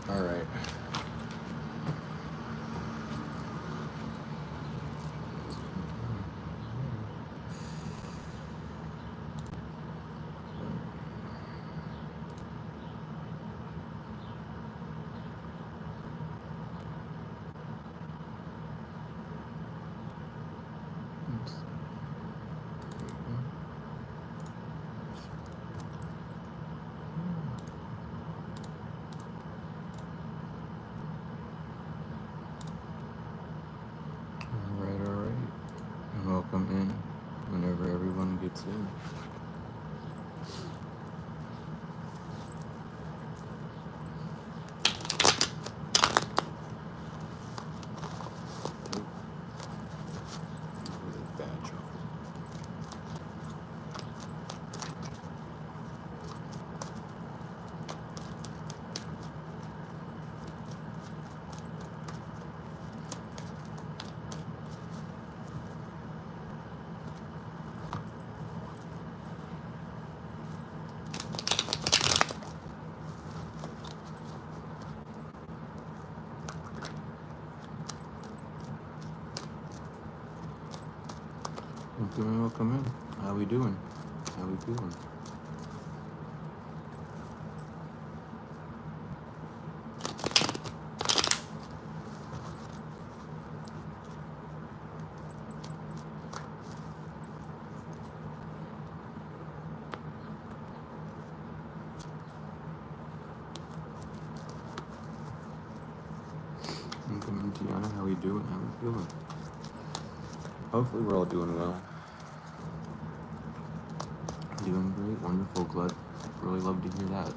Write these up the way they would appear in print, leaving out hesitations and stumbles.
All right. All right. And welcome in whenever everyone gets in. Bad chocolate. Welcome in. How we doing? How we feeling? Welcome in, Tiana. How we doing? How we feeling? Hopefully we're all doing well. Doing great. Wonderful. Glad. Really love to hear that.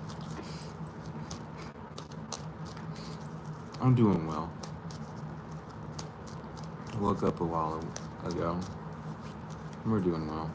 I'm doing well. I woke up a while ago. We're doing well.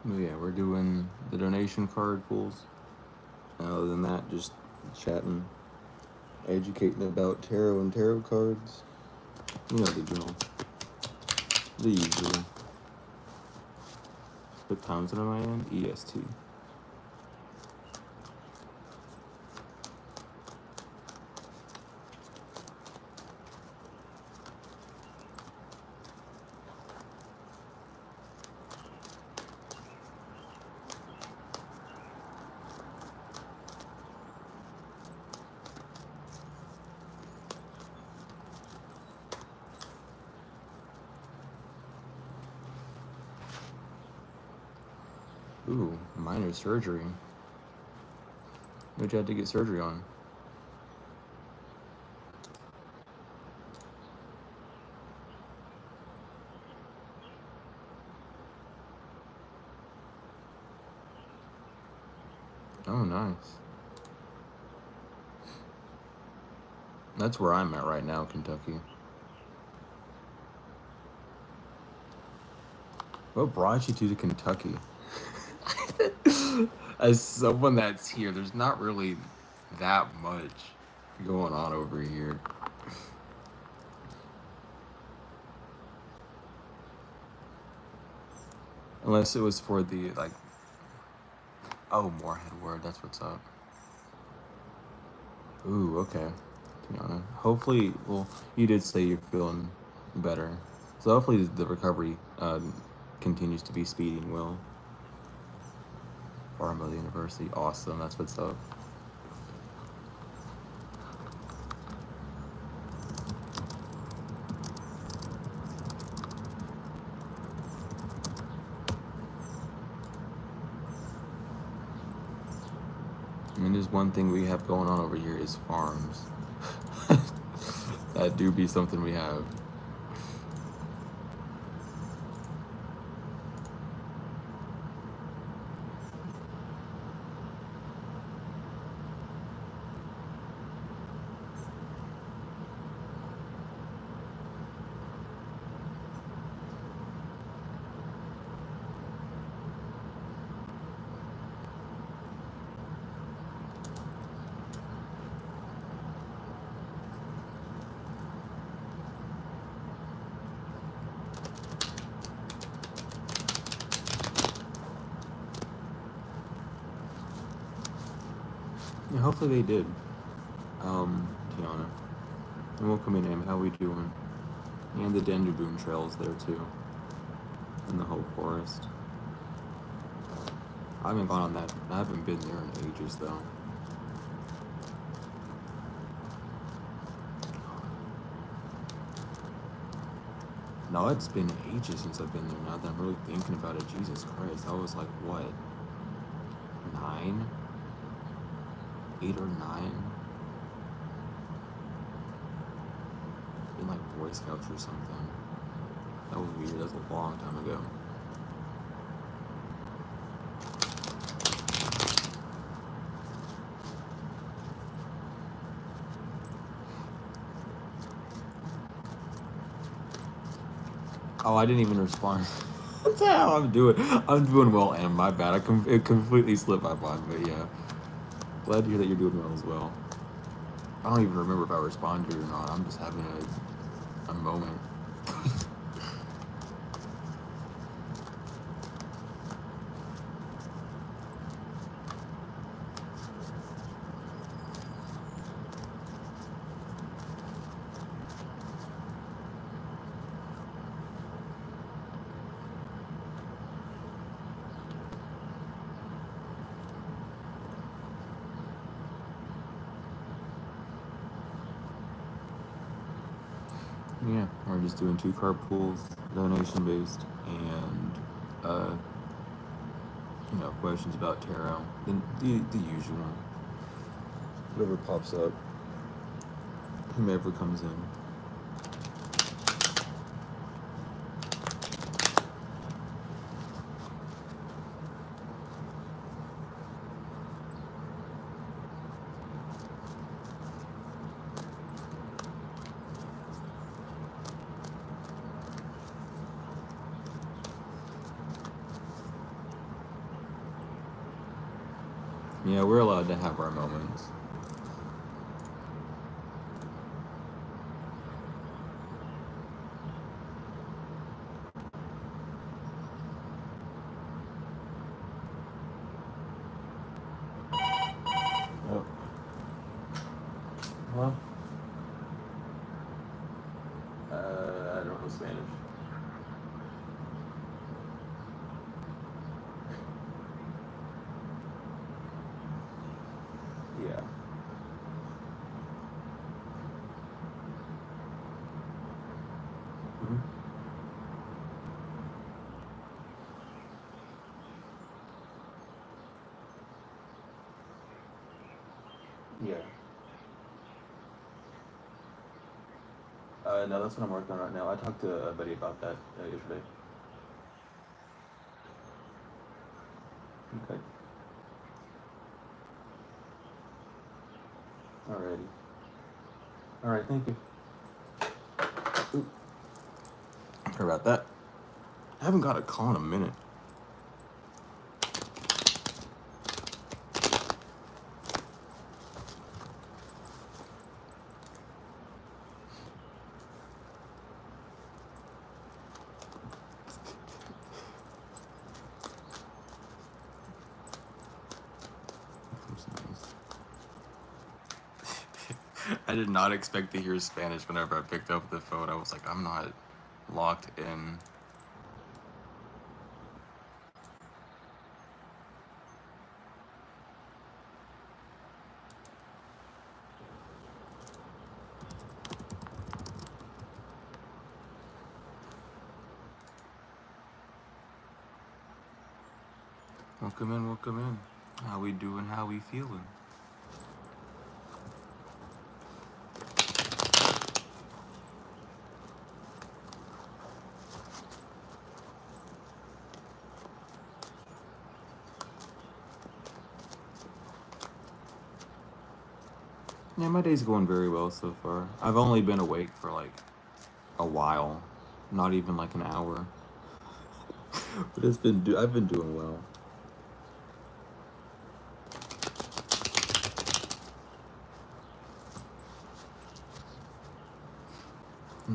But yeah, we're doing the donation card pools. Other than that, just chatting, educating about tarot and tarot cards. You know the drill. The usual. What time zone am I in? EST. Ooh, minor surgery. What'd you have to get surgery on? Oh, nice. That's where I'm at right now, Kentucky. What brought you to Kentucky? As someone that's here, there's not really that much going on over here. Unless it was for the, like, oh, Moorhead Word, that's what's up. Ooh, okay. Tiana. Hopefully, well, you did say you're feeling better. So hopefully the recovery continues to be speedy and well. Farmville University, awesome, that's what's up. I mean, there's one thing we have going on over here is farms. That do be something we have. hopefully they did. Tiana. And welcome in, Em. How we doing? And the Denderboon Trail's there too. And the whole forest. I haven't gone on that. I haven't been there in ages though. No, it's been ages since I've been there now that I'm really thinking about it. Jesus Christ. I was like, what? 9? 8 or 9? In like Boy Scouts or something. That was weird. That was a long time ago. Oh, I didn't even respond. That's how I'm doing. I'm doing well, and my bad. It completely slipped my mind, but yeah. Glad to hear that you're doing well as well. I don't even remember if I responded or not. I'm just having a moment. Yeah, we're just doing 2-card pools, donation based, and questions about tarot. The usual. Whatever pops up. Whomever comes in. Yeah, we're allowed to have our moments. Oh. Well, I don't know Spanish. Yeah. Mm-hmm. Yeah. No, that's what I'm working on right now. I talked to a buddy about that yesterday. Okay. Alrighty. Alright, thank you. Ooh. Sorry about that. I haven't got a call in a minute. I did not expect to hear Spanish whenever I picked up the phone. I was like, I'm not locked in. Welcome in, welcome in. How we doing, how we feeling? Yeah, my day's going very well so far. I've only been awake for like a while, not even like an hour. But I've been doing well.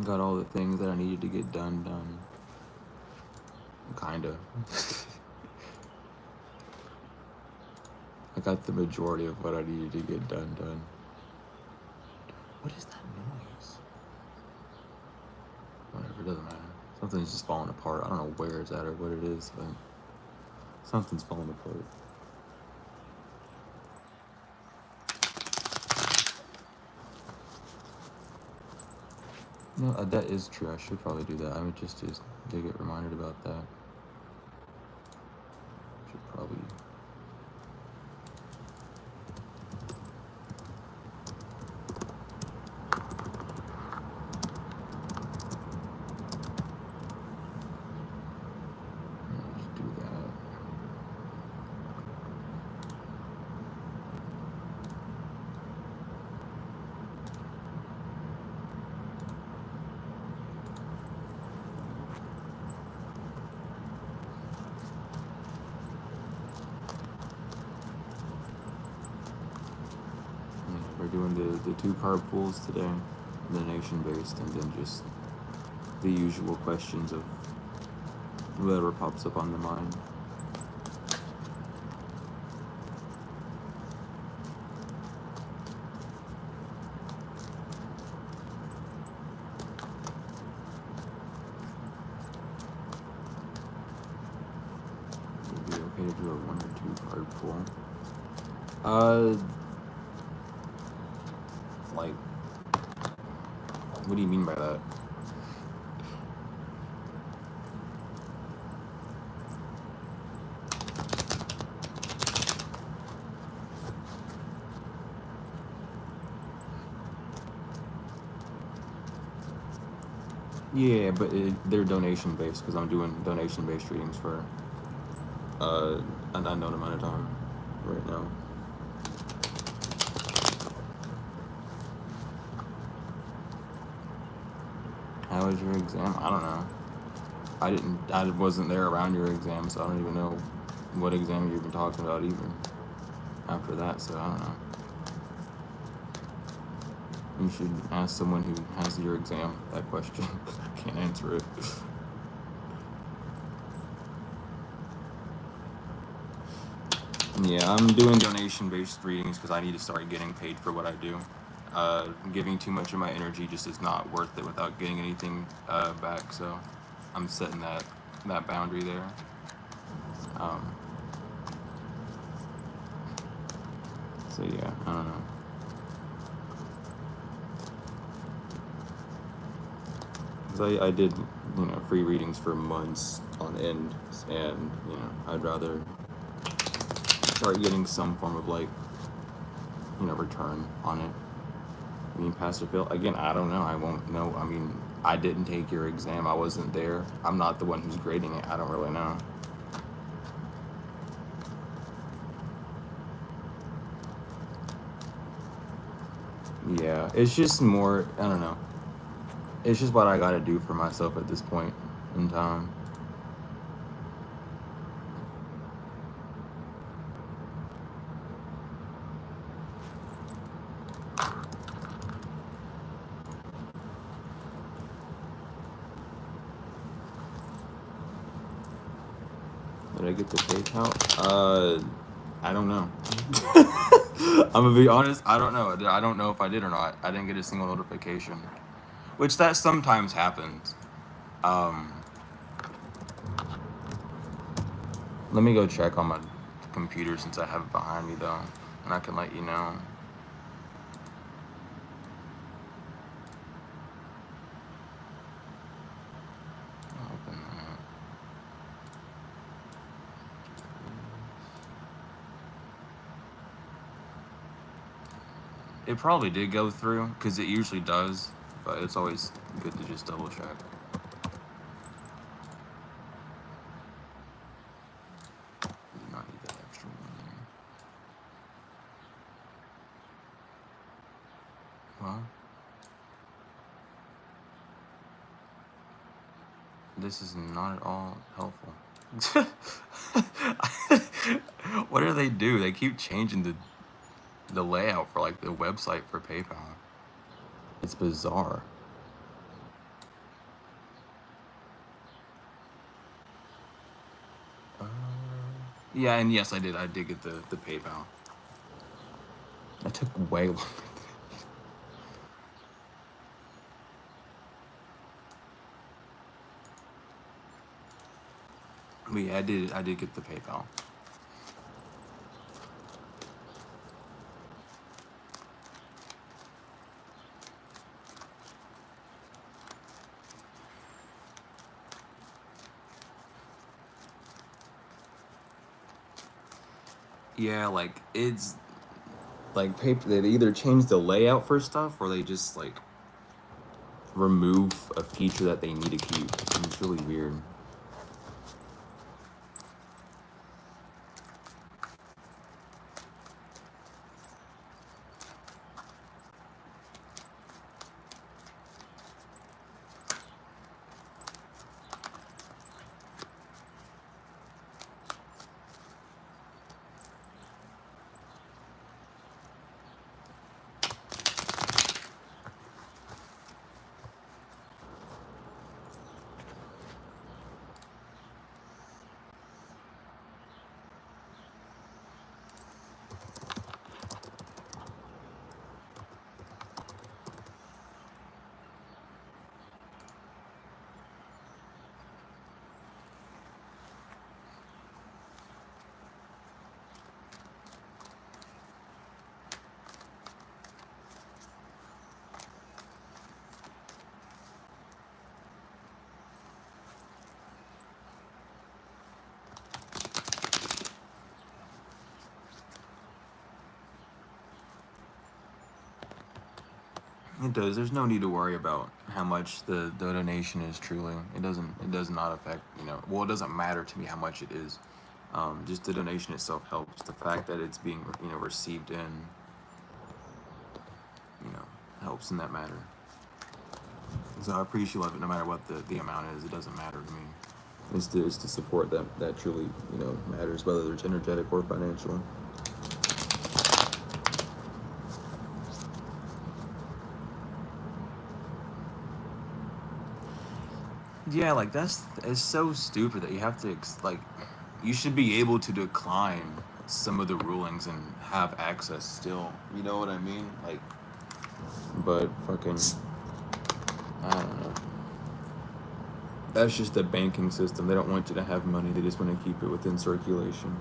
Got all the things that I needed to get done. Kinda. I got the majority of what I needed to get done. What is that noise? Whatever, it doesn't matter. Something's just falling apart. I don't know where it's at or what it is, but something's falling apart. No, that is true. I should probably do that. I would just to get reminded about that. Should probably. Just do that. We're doing the 2 card pulls today, donation based, and then just the usual questions of whatever pops up on the mind. Would it be okay to do a 1 or 2 card pull? Like, what do you mean by that? Yeah, but they're donation based because I'm doing donation based readings for an unknown amount of time right now. How was your exam? I don't know. I wasn't there around your exam, so I don't even know what exam you've been talking about even after that, so I don't know. You should ask someone who has your exam that question. I can't answer it. Yeah, I'm doing donation-based readings because I need to start getting paid for what I do. Giving too much of my energy just is not worth it without getting anything back, so I'm setting that boundary there. So yeah, I don't know. Because I did, free readings for months on end, and, I'd rather start getting some form of, return on it. I mean, pass or fail, again, I don't know. I won't know. I mean, I didn't take your exam. I wasn't there. I'm not the one who's grading it. I don't really know. Yeah, it's just more, I don't know. It's just what I gotta do for myself at this point in time. Did I get the PayPal? I don't know. I'm gonna be honest, I don't know. I don't know if I did or not. I didn't get a single notification. Which that sometimes happens. Let me go check on my computer since I have it behind me though, and I can let you know. Open that. It probably did go through, because it usually does, but it's always good to just double check. I do not need that extra one there. Well, this is not at all helpful. What do they do? They keep changing the layout for the website for PayPal. It's bizarre. Yeah, and yes, I did get the PayPal. That took way longer. But yeah, I did get the PayPal. Yeah, like it's like paper. They either change the layout for stuff, or they just like remove a feature that they need to keep. And it's really weird. It does. There's no need to worry about how much the donation is truly. It does not affect, well, it doesn't matter to me how much it is. Just the donation itself helps. The fact that it's being, received in, helps in that matter. So I appreciate it no matter what the amount is. It doesn't matter to me. It's to support that truly, matters, whether it's energetic or financial. Yeah, like it's so stupid that you have to like, you should be able to decline some of the rulings and have access still. You know what I mean? Like, but fucking, I don't know. That's just the banking system. They don't want you to have money. They just want to keep it within circulation.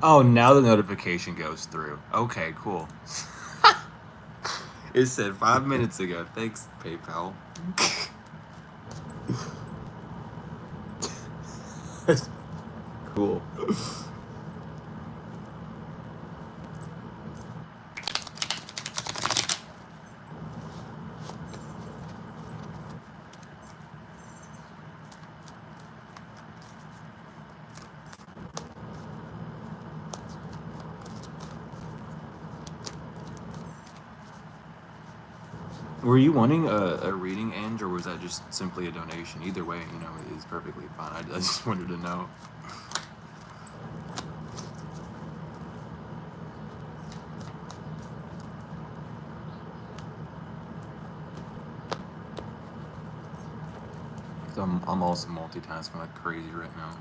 Oh, now the notification goes through. Okay, cool. It said 5 minutes ago. Thanks, PayPal. Cool. Were you wanting a reading, Ange, or was that just simply a donation? Either way, it is perfectly fine. I just wanted to know. So I'm also multitasking like crazy right now.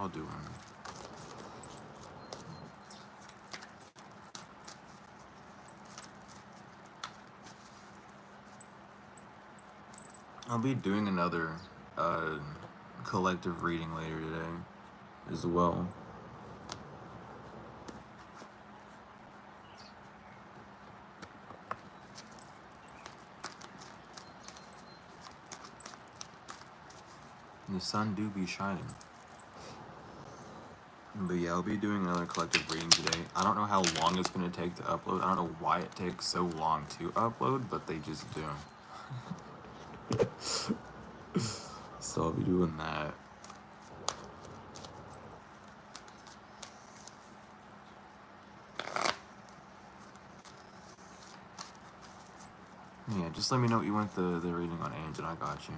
y'all doing? I'll be doing another collective reading later today as well. And the sun do be shining. But yeah, I'll be doing another collective reading today. I don't know how long it's going to take to upload. I don't know why it takes so long to upload, but they just do. So I'll be doing that. Yeah, just let me know what you want the reading on, Ange, and I got you.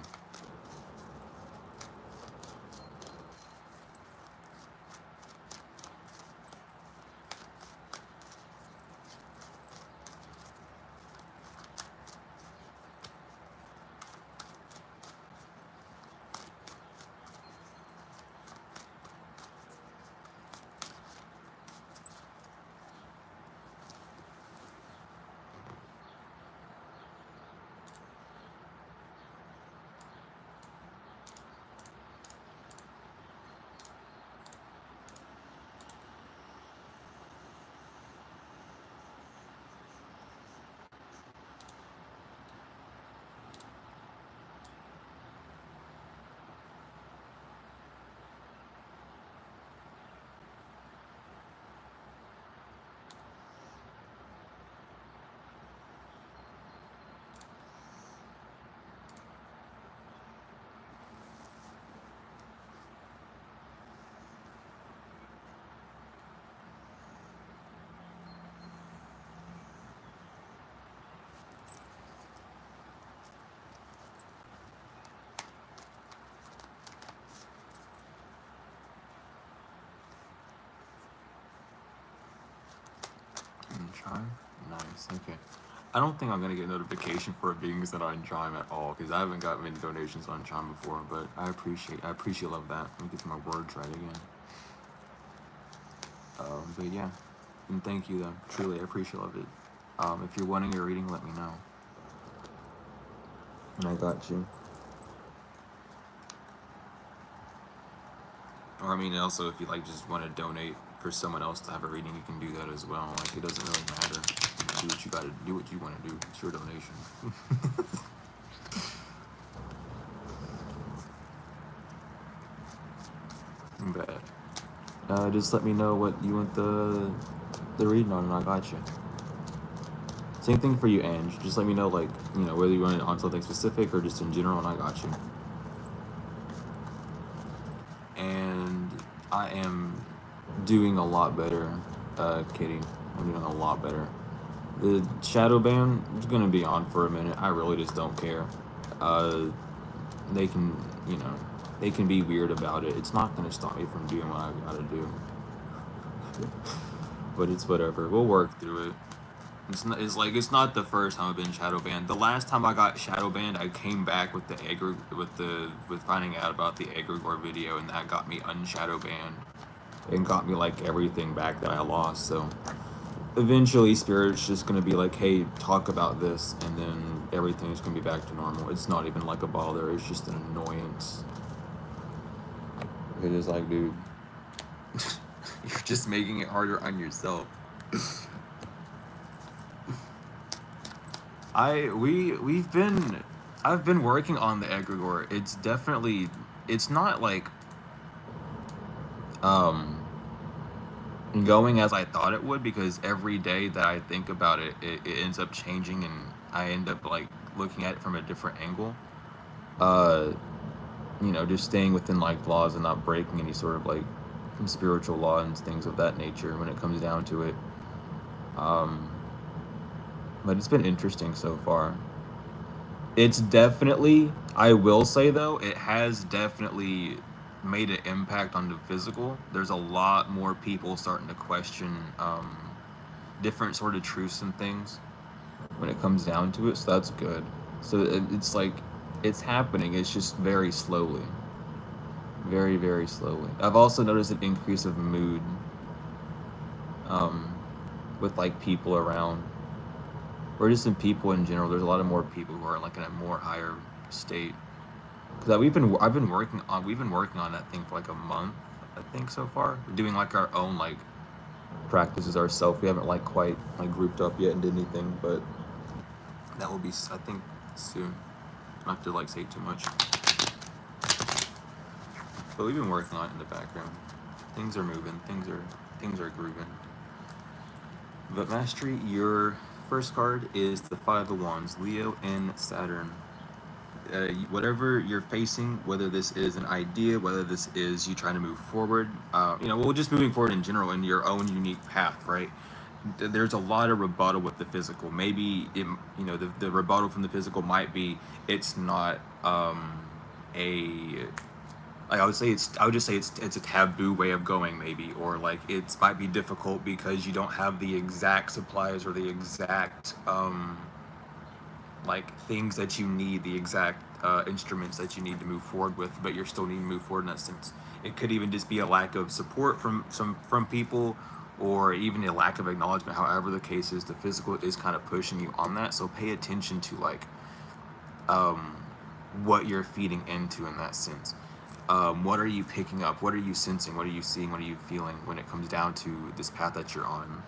Chime? Nice, okay. I don't think I'm gonna get a notification for it being sent on Chime at all, because I haven't got many donations on Chime before, but I appreciate love that. Let me get my words right again. But yeah, and thank you though, truly, I appreciate love it. If you're wanting a reading, let me know. And I got you. Or I mean, also, if you like just want to donate for someone else to have a reading, you can do that as well. Like, it doesn't really matter. Do what you gotta do, what you want to do. It's your donation. But just let me know what you want the reading on, and I got you. Same thing for you, Ange. Just let me know, like, you know, whether you want it on something specific or just in general, and I got you. And I am doing a lot better, Kitty. I'm doing a lot better. The shadow ban is gonna be on for a minute. I really just don't care. They can, you know, they can be weird about it. It's not gonna stop me from doing what I've gotta do. But it's whatever. We'll work through it. It's not the first time I've been shadow banned. The last time I got shadow banned, I came back with with finding out about the egregore video, and that got me unshadow banned and got me like everything back that I lost. So eventually Spirit's just gonna be like, hey, talk about this, and then everything's gonna be back to normal. It's not even like a bother, it's just an annoyance. It is like, dude, you're just making it harder on yourself. I've been working on the egregore. It's definitely, it's not like going as I thought it would, because every day that I think about it, it ends up changing, and I end up like looking at it from a different angle. You know, just staying within like laws and not breaking any sort of like spiritual law and things of that nature when it comes down to it. But it's been interesting so far. It's definitely, I will say though, it has definitely made an impact on the physical. There's a lot more people starting to question different sort of truths and things when it comes down to it, so that's good. So it's like, it's happening, it's just very slowly. very, very slowly. I've also noticed an increase of mood um, with like people around, or just in people in general. There's a lot of more people who are like in a more higher state. Because we've been working on that thing for like a month, I think so far. We're doing like our own like practices ourselves. We haven't like quite like grouped up yet and did anything, but that will be I think soon. Not to like say too much, but we've been working on it in the background. Things are moving. Things are grooving. But Mastery, your first card is the Five of Wands, Leo and Saturn. Whatever you're facing, whether this is an idea, whether this is you trying to move forward, well, just moving forward in general in your own unique path, right? There's a lot of rebuttal with the physical. Maybe the rebuttal from the physical might be it's not a like I would just say it's a taboo way of going, maybe, or like it might be difficult because you don't have the exact supplies or the exact like things that you need, the exact instruments that you need to move forward with, but you're still needing to move forward in that sense. It could even just be a lack of support from people, or even a lack of acknowledgement. However the case is, the physical is kind of pushing you on that. So pay attention to like what you're feeding into in that sense. What are you picking up? What are you sensing? What are you seeing? What are you feeling when it comes down to this path that you're on?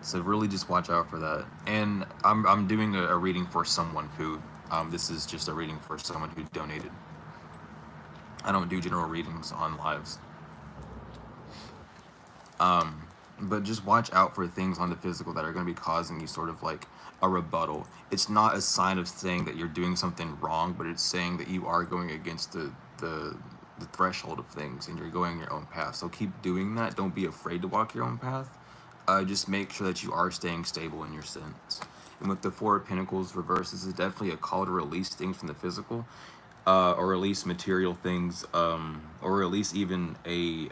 So really just watch out for that. And I'm doing a reading for someone who, this is just a reading for someone who donated. I don't do general readings on lives. But just watch out for things on the physical that are going to be causing you sort of like a rebuttal. It's not a sign of saying that you're doing something wrong, but it's saying that you are going against the threshold of things and you're going your own path. So keep doing that. Don't be afraid to walk your own path. Just make sure that you are staying stable in your sense. And with the Four of Pentacles reverse, this is definitely a call to release things from the physical, or release material things, or release even a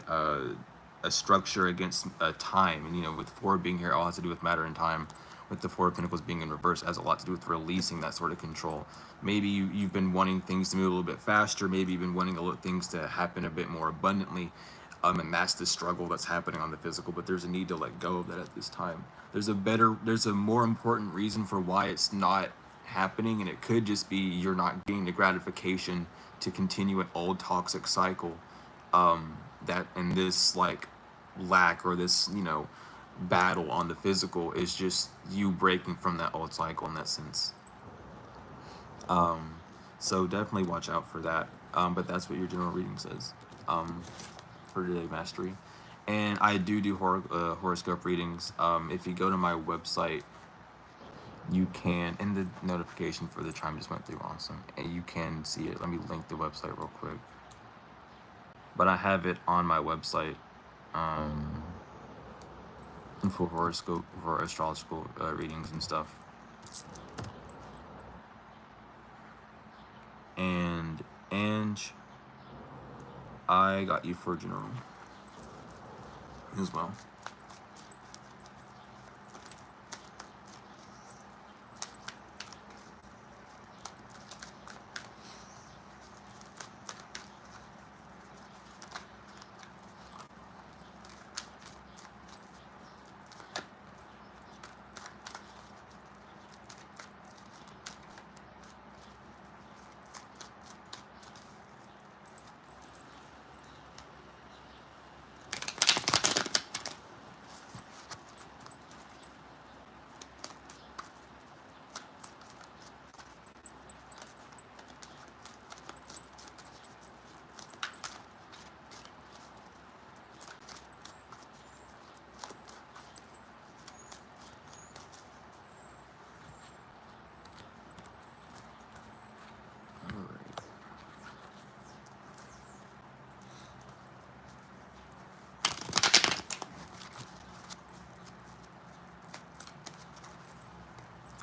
structure against time. And with four being here, all has to do with matter and time. With the Four of Pentacles being in reverse, it has a lot to do with releasing that sort of control. Maybe you've been wanting things to move a little bit faster. Maybe you've been wanting things to happen a bit more abundantly. And that's the struggle that's happening on the physical, but there's a need to let go of that at this time. There's a more important reason for why it's not happening, and it could just be you're not getting the gratification to continue an old toxic cycle, that and this like lack or this battle on the physical is just you breaking from that old cycle in that sense. So definitely watch out for that. But that's what your general reading says for today, Mastery. And I do horoscope readings. If you go to my website, you can, and the notification for the chime just went through, awesome. And you can see it. Let me link the website real quick. But I have it on my website for horoscope, for astrological readings and stuff. And Ange, I got you for general as well.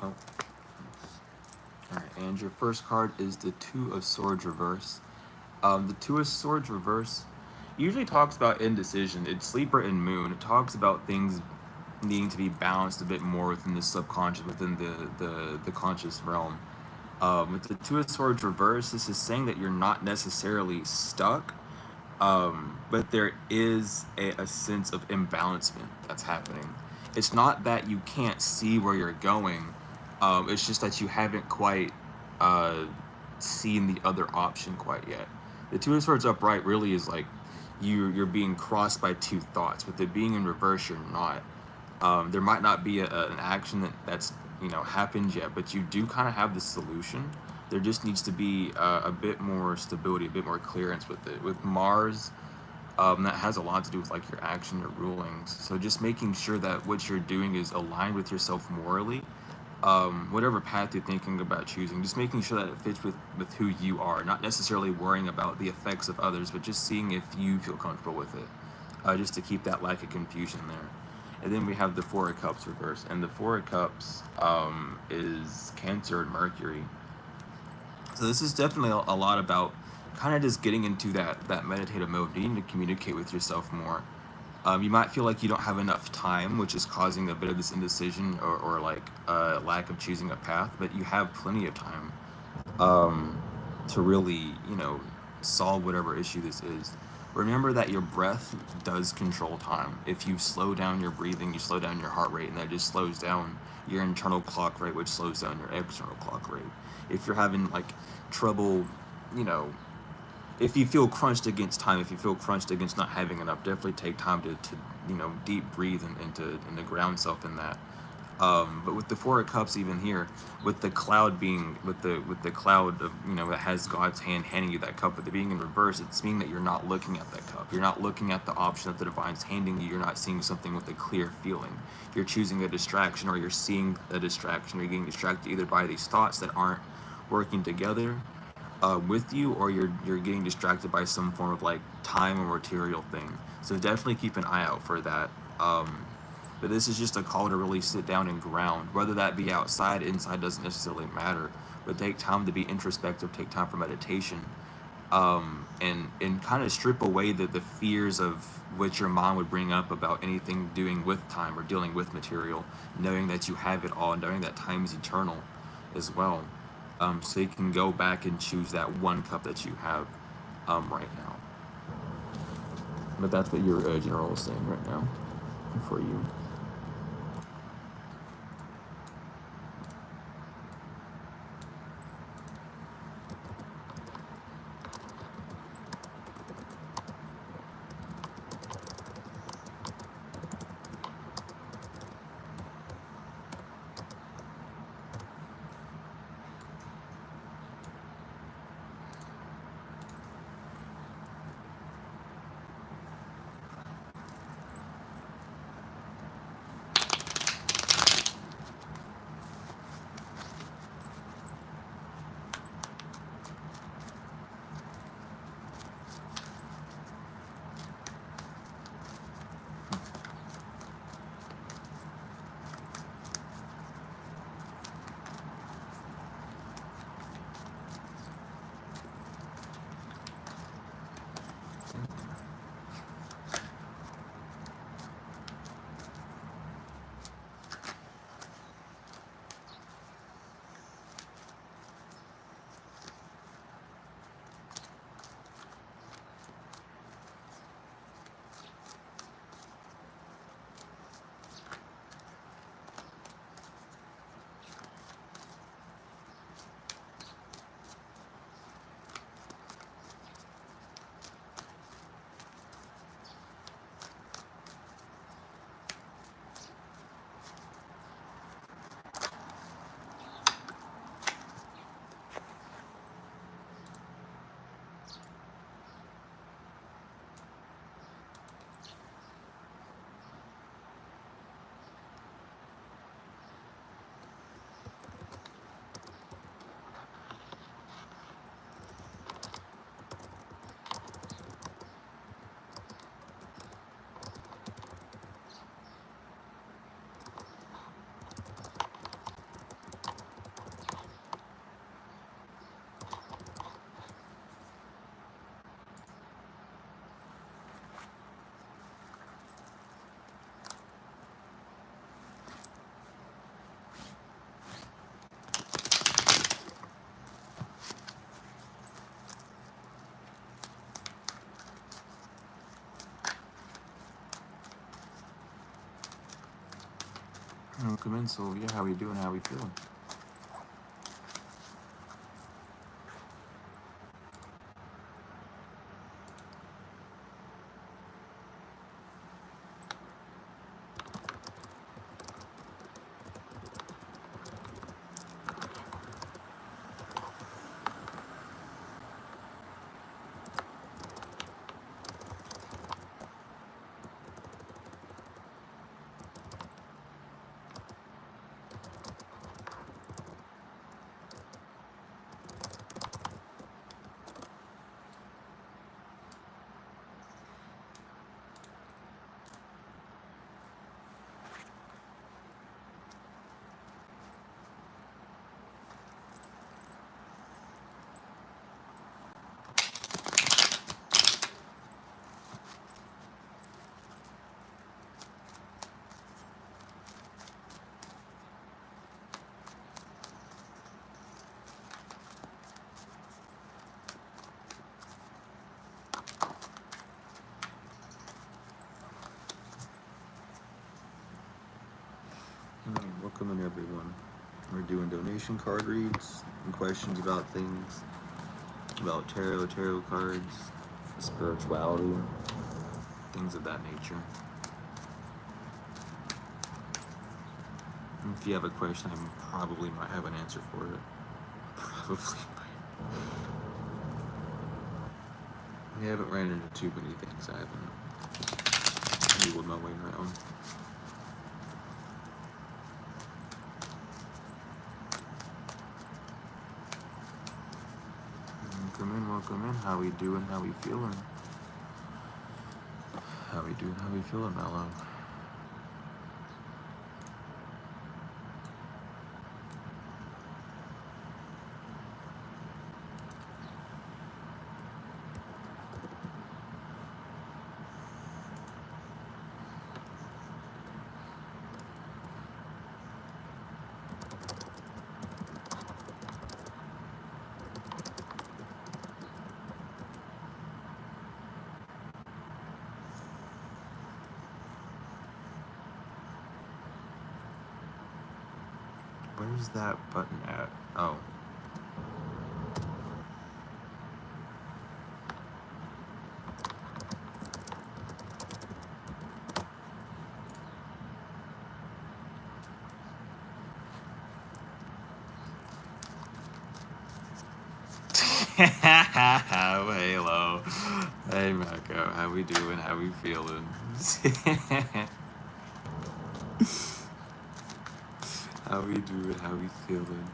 Oh. Alright, and your first card is the Two of Swords reverse. The Two of Swords reverse usually talks about indecision. It's Sleeper and Moon. It talks about things needing to be balanced a bit more within the subconscious, within the conscious realm. With the Two of Swords reverse, this is saying that you're not necessarily stuck, but there is a sense of imbalancement that's happening. It's not that you can't see where you're going, it's just that you haven't quite uh, seen the other option quite yet. The Two of Swords upright really is like you're being crossed by two thoughts. With it being in reverse, you're not. There might not be an action that's happened yet, but you do kind of have the solution. There just needs to be a bit more stability, a bit more clearance with it. With Mars, that has a lot to do with like your action, your rulings. So just making sure that what you're doing is aligned with yourself morally. Whatever path you're thinking about choosing, just making sure that it fits with who you are, not necessarily worrying about the effects of others, but just seeing if you feel comfortable with it, just to keep that lack of confusion there. And then we have the Four of Cups reverse, and the Four of Cups is Cancer and Mercury. So this is definitely a lot about kind of just getting into that meditative mode, needing to communicate with yourself more. You might feel like you don't have enough time, which is causing a bit of this indecision or like lack of choosing a path, but you have plenty of time to really, solve whatever issue this is. Remember that your breath does control time. If you slow down your breathing, you slow down your heart rate, and that just slows down your internal clock rate, which slows down your external clock rate. If you're having like trouble, you know, if you feel crunched against time, if you feel crunched against not having enough, definitely take time to deep breathe and to ground self in that. But with the Four of Cups, even here, with the cloud being with the cloud of that has God's hand handing you that cup, but the being in reverse, it's meaning that you're not looking at that cup. You're not looking at the option that the divine's handing you. You're not seeing something with a clear feeling. You're choosing a distraction, or you're seeing a distraction, or you're getting distracted either by these thoughts that aren't working together with you, or you're getting distracted by some form of like time or material thing. So definitely keep an eye out for that. But this is just a call to really sit down and ground, whether that be outside, inside, doesn't necessarily matter. But take time to be introspective, take time for meditation, and kind of strip away the fears of what your mind would bring up about anything doing with time or dealing with material, knowing that you have it all, knowing that time is eternal as well. So you can go back and choose that one cup that you have right now. But that's what your general is saying right now for you. Come in, so yeah, how we doing? How we feeling? Welcome in, everyone. We're doing donation card reads and questions about things, about tarot cards, spirituality, things of that nature. And if you have a question, I probably might have an answer for it. Probably might. I haven't ran into too many things I haven't wheeled my way around. Welcome in. How we doing? How we feeling? How we doing? How we feeling, Mellow? Where's that button at? Oh. Halo. Hey, Mako. How we doing? How we feeling? How we doing? How we feeling?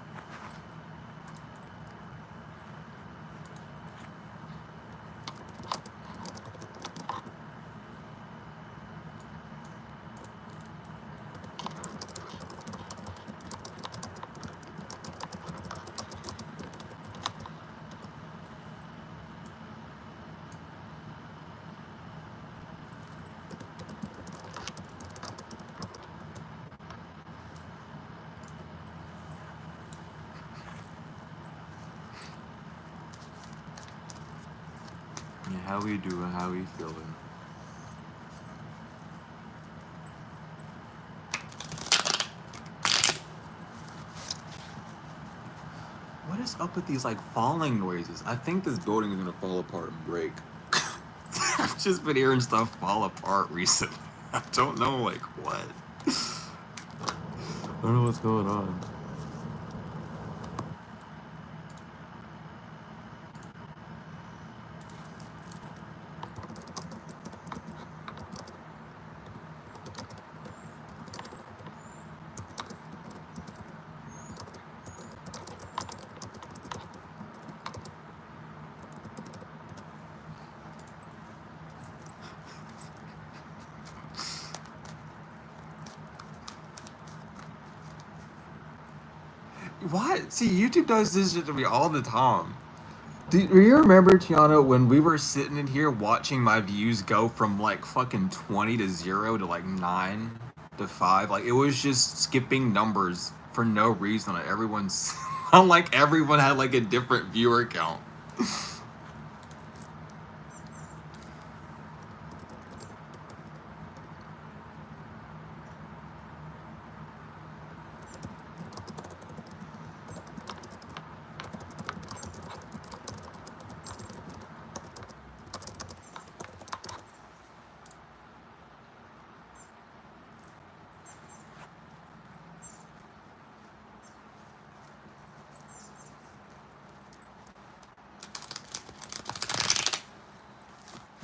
Yeah, how we doing? How we feeling? What is up with these like falling noises? I think this building is gonna fall apart and break. I've just been hearing stuff fall apart recently. I don't know like what. I don't know what's going on. What? See, YouTube does this shit to me all the time. Do you remember, Tiana, when we were sitting in here watching my views go from like fucking 20 to 0 to like 9 to 5? Like, it was just skipping numbers for no reason. Like, everyone had like a different viewer count.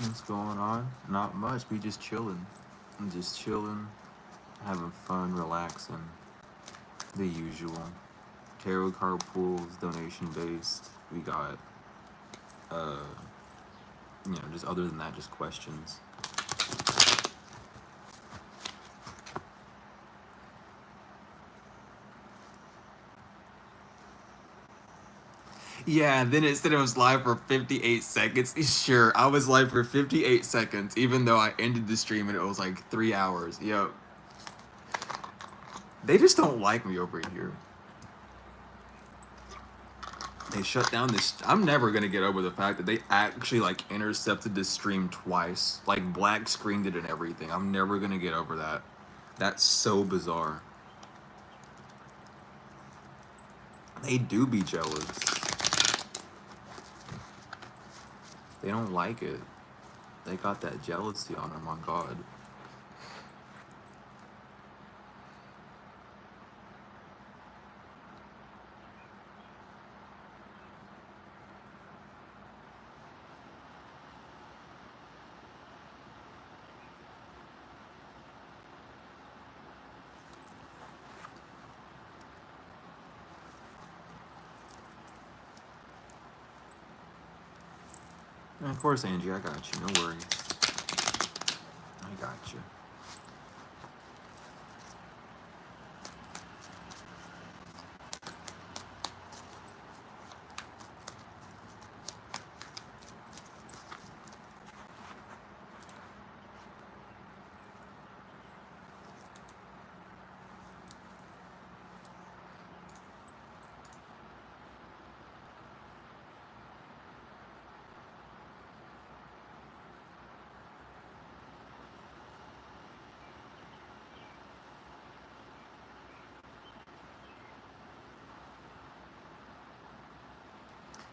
What's going on? Not much. We just chilling. I'm just chilling, having fun, relaxing. The usual. Tarot card pools, donation based. We got, uh, just other than that, just questions. Yeah, then it said it was live for 58 seconds. Sure, I was live for 58 seconds, even though I ended the stream and it was like 3 hours. Yo, they just don't like me over here. They shut down this. I'm never gonna get over the fact that they actually like intercepted this stream twice, like black screened it and everything. I'm never gonna get over that. That's so bizarre. They do be jealous. They don't like it. They got that jealousy on them. On God. And of course, Angie, I got you. No worries. I got you.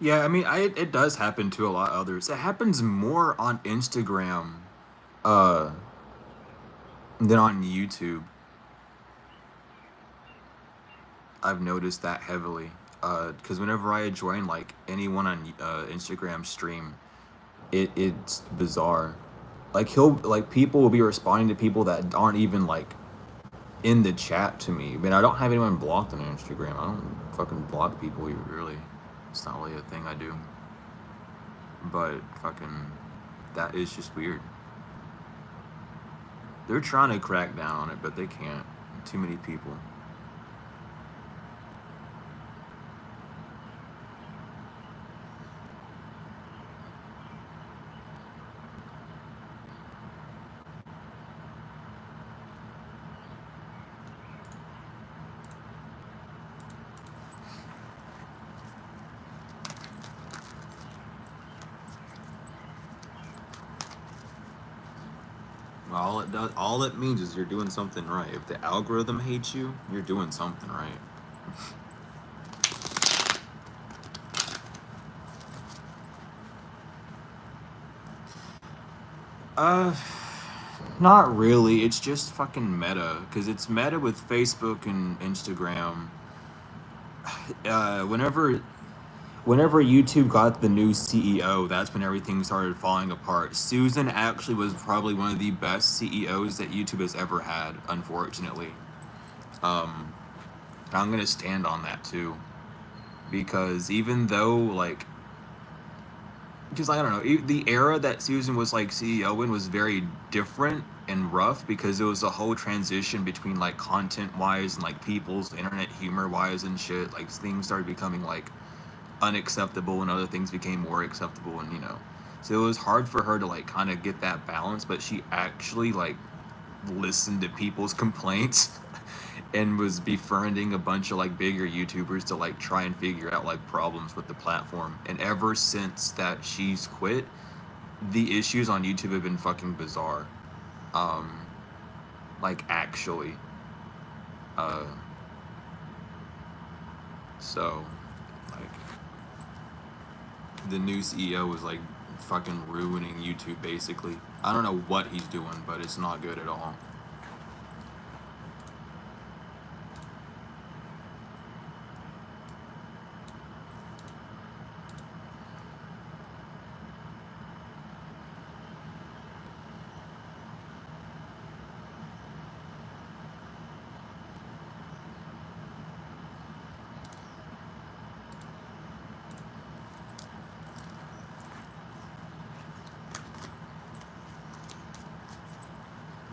Yeah, I mean, it does happen to a lot of others. It happens more on Instagram, uh, than on YouTube. I've noticed that heavily. Because whenever I join like anyone on Instagram stream, it's bizarre. Like people will be responding to people that aren't even like in the chat to me. I mean, I don't have anyone blocked on Instagram. I don't fucking block people really. It's not really a thing I do. But fucking, that is just weird. They're trying to crack down on it, but they can't. Too many people. All it means is you're doing something right. If the algorithm hates you, you're doing something right. Uh, Not really. It's just fucking meta, because it's meta with Facebook and Instagram. Whenever YouTube got the new CEO, that's when everything started falling apart. Susan actually was probably one of the best CEOs that YouTube has ever had, unfortunately. I'm gonna stand on that too, because even though like, because I don't know, the era that Susan was like CEO in was very different and rough, because it was a whole transition between like content wise and like people's internet humor wise and shit. Like things started becoming like unacceptable and other things became more acceptable, and so it was hard for her to like kind of get that balance, but she actually like listened to people's complaints and was befriending a bunch of like bigger YouTubers to like try and figure out like problems with the platform. And ever since that she's quit, the issues on YouTube have been fucking bizarre. Like actually. Uh so like the new CEO was like fucking ruining YouTube basically. I don't know what he's doing, but it's not good at all.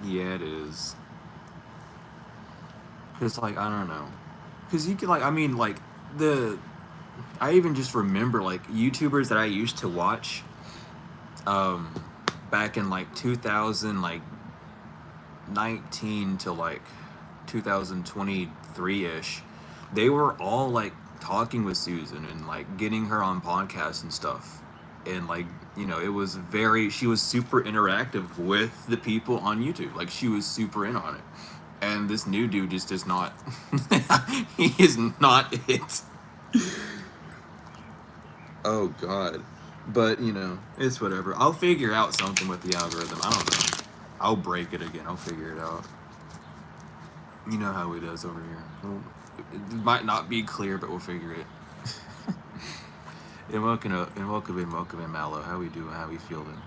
Yeah, it is. Cause like I don't know. Cause you can like I mean like the I even just remember like YouTubers that I used to watch um back in like 2000 like 19 to like 2023ish. They were all like talking with Susan and like getting her on podcasts and stuff. And like, it was very she was super interactive with the people on YouTube. Like she was super in on it. And this new dude just does not he is not it. Oh god. But, it's whatever. I'll figure out something with the algorithm. I don't know. I'll break it again. I'll figure it out. You know how it is over here. It might not be clear, but we'll figure it. And welcome in, Mallow. How we doing? How we feeling?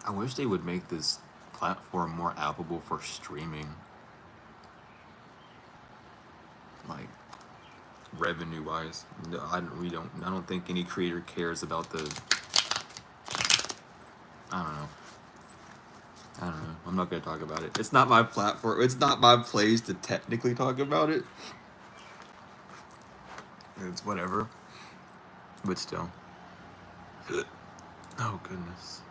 I wish they would make this platform more applicable for streaming, like revenue wise. No, I don't think any creator cares about the. I don't know. I don't know. I'm not gonna talk about it. It's not my platform. It's not my place to technically talk about it. It's whatever. But still. Oh goodness.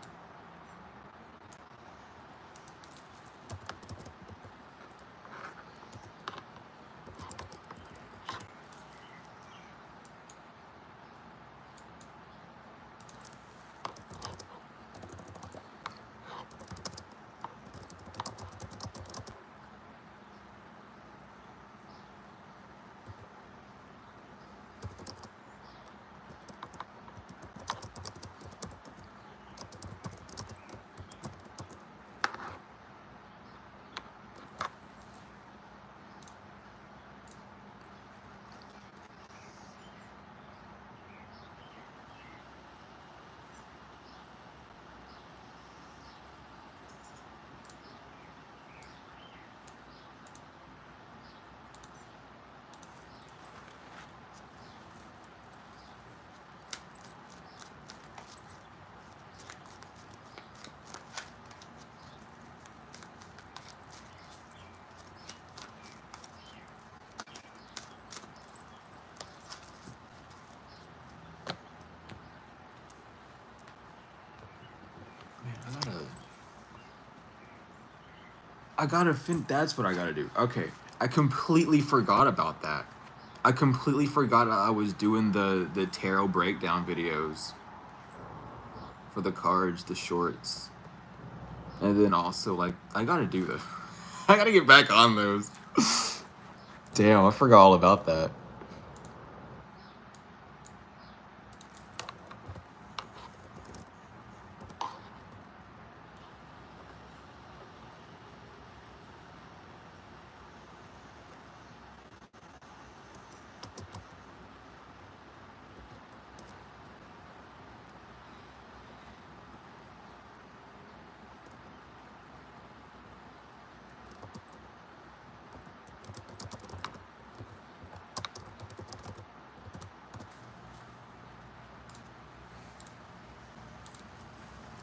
Man, that's what I gotta do. Okay. I completely forgot about that. I completely forgot I was doing the tarot breakdown videos for the cards, the shorts. And then also like I gotta do this. I gotta get back on those. Damn, I forgot all about that.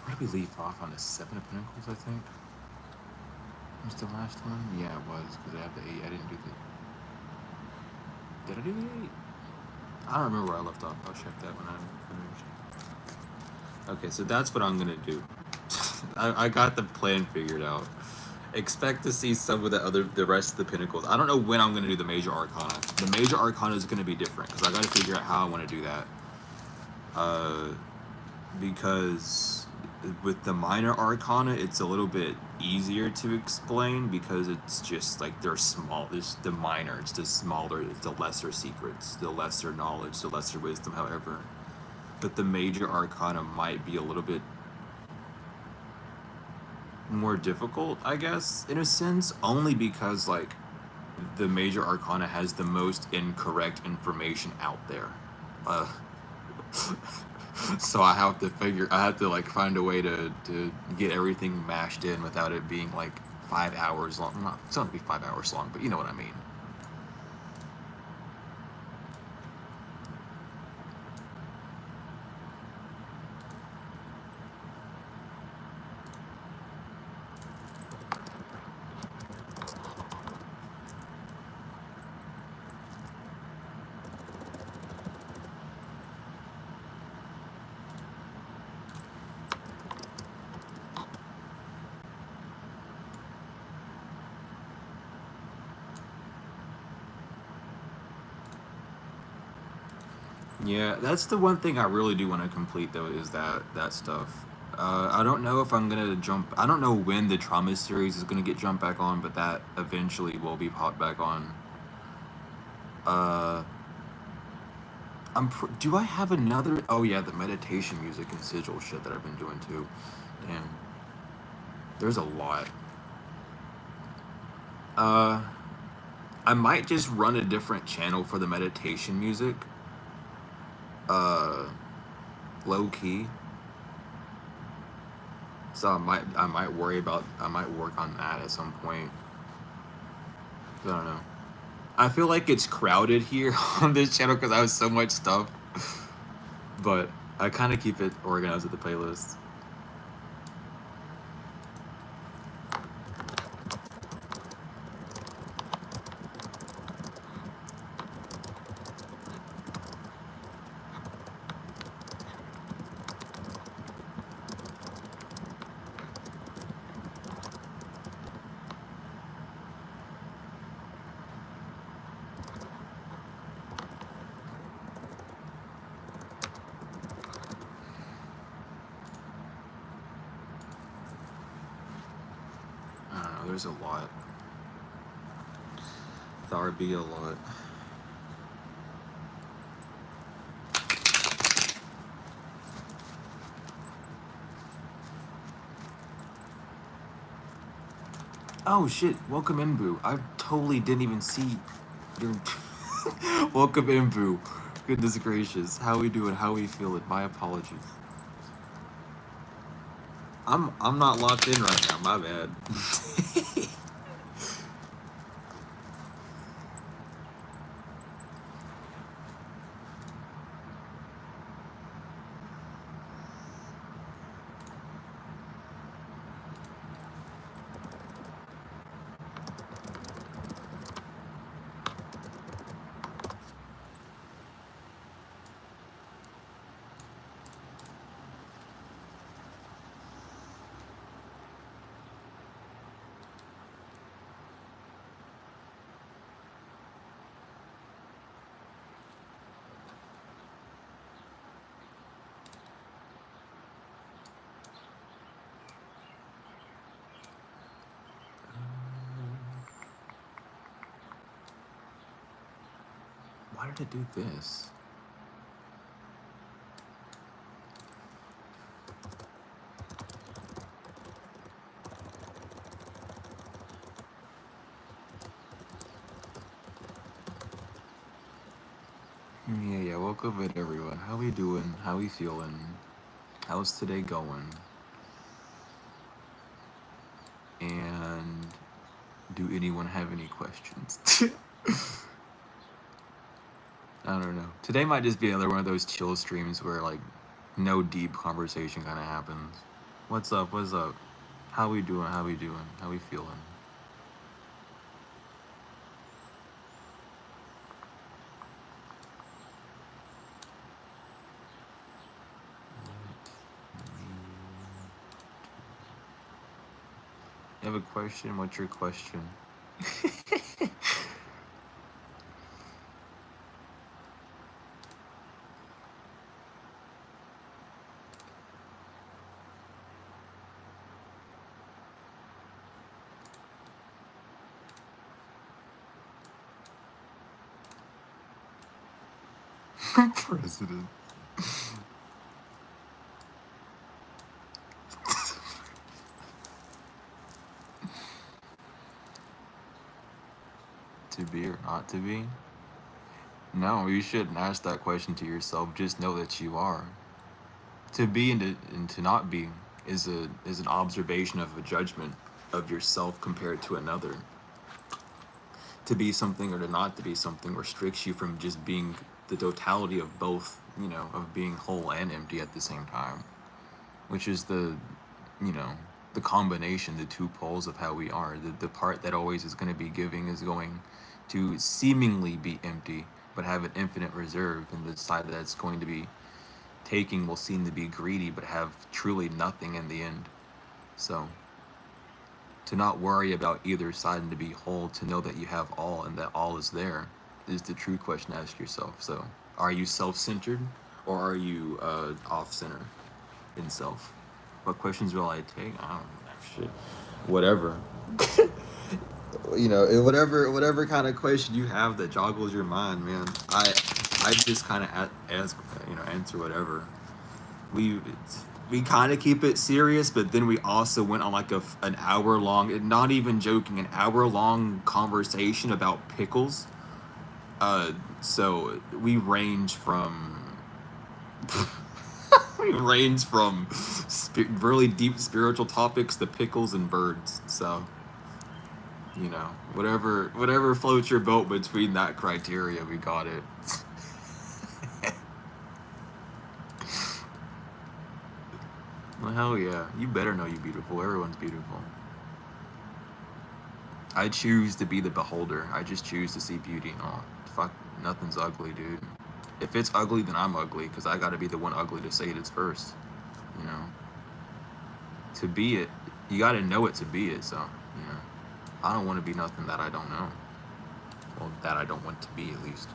Where did we leave off on the Seven of Pentacles, I think? Was the last one? Yeah, it was, because I have the 8. I didn't do the... Did I do the 8? I don't remember where I left off. I'll check that when I finish. Okay, so that's what I'm going to do. I got the plan figured out. Expect to see some of the rest of the Pentacles. I don't know when I'm going to do the Major Arcana. The Major Arcana is going to be different, because I got to figure out how I want to do that. Because with the Minor Arcana, it's a little bit easier to explain because it's just like they're small. It's the minor, it's the smaller, it's the lesser secrets, the lesser knowledge, the lesser wisdom, however. but the major arcana might be a little bit more difficult, I guess, in a sense, only because like the major arcana has the most incorrect information out there. Uh, so I have to like find a way to get everything mashed in without it being like 5 hours long. Not, it's not gonna be 5 hours long, but you know what I mean. Yeah, that's the one thing I really do want to complete though is that stuff. I don't know if I'm gonna jump. I don't know when the trauma series is gonna get jumped back on, but that eventually will be popped back on. Uh, do I have another? Oh yeah, the meditation music and sigil shit that I've been doing too. Damn, there's a lot. Uh, I might just run a different channel for the meditation music. Uh, Low key. So I might work on that at some point. I don't know. I feel like it's crowded here on this channel because I have so much stuff, but I kind of keep it organized with the playlist. I don't know. There's a lot. There be a lot. Oh shit! Welcome in, Boo. I totally didn't even see your. Welcome in, Boo. Goodness gracious, how we doing? How we feeling? My apologies. I'm not locked in right now. My bad. Why did it do this? Yeah, welcome in everyone. How we doing? How we feeling? How's today going? And do anyone have any questions? I don't know. Today might just be another one of those chill streams where like no deep conversation kind of happens. What's up? What's up? How we doing? How we doing? How we feeling? You have a question? What's your question? President. To be or not to be? No, you shouldn't ask that question to yourself. Just know that you are. To be and to not be is an observation of a judgment of yourself compared to another. To be something or to not to be something restricts you from just being the totality of both, of being whole and empty at the same time, which is the combination, the two poles of how we are. The part that always is going to be giving is going to seemingly be empty, but have an infinite reserve, and the side that's going to be taking will seem to be greedy, but have truly nothing in the end. So, to not worry about either side and to be whole, to know that you have all and that all is there, is the true question to ask yourself. So, are you self-centered or are you off-center in self? What questions will I take? I don't know. Shit. Whatever. Whatever kind of question you have that joggles your mind, man. I just kind of ask, answer whatever. We kind of keep it serious, but then we also went on like an hour long, not even joking, an hour long conversation about pickles. So we range from really deep spiritual topics to pickles and birds. So, whatever floats your boat between that criteria, we got it. Well, hell yeah. You better know you're beautiful. Everyone's beautiful. I choose to be the beholder. I just choose to see beauty. Oh, fuck, nothing's ugly, dude. If it's ugly, then I'm ugly, because I gotta be the one ugly to say it is first. To be it, you gotta know it to be it, so, I don't want to be nothing that I don't know. Well, that I don't want to be, at least.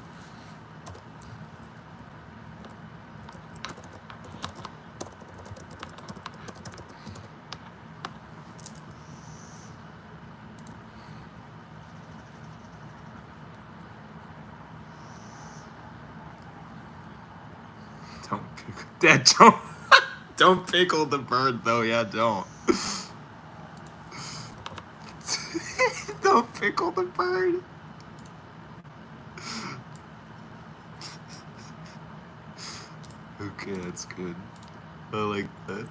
Don't pickle the bird though. Yeah, don't. Don't pickle the bird. Okay, that's good. I like that.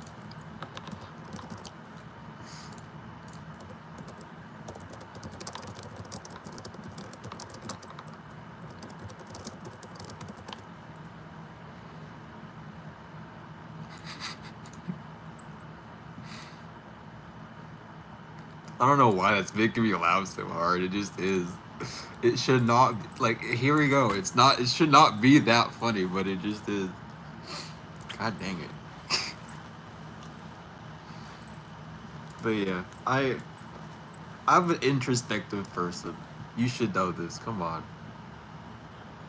I don't know why that's making me laugh so hard. It just is. It should not, here we go. It should not be that funny, but it just is. God dang it. But yeah, I'm an introspective person. You should know this. Come on.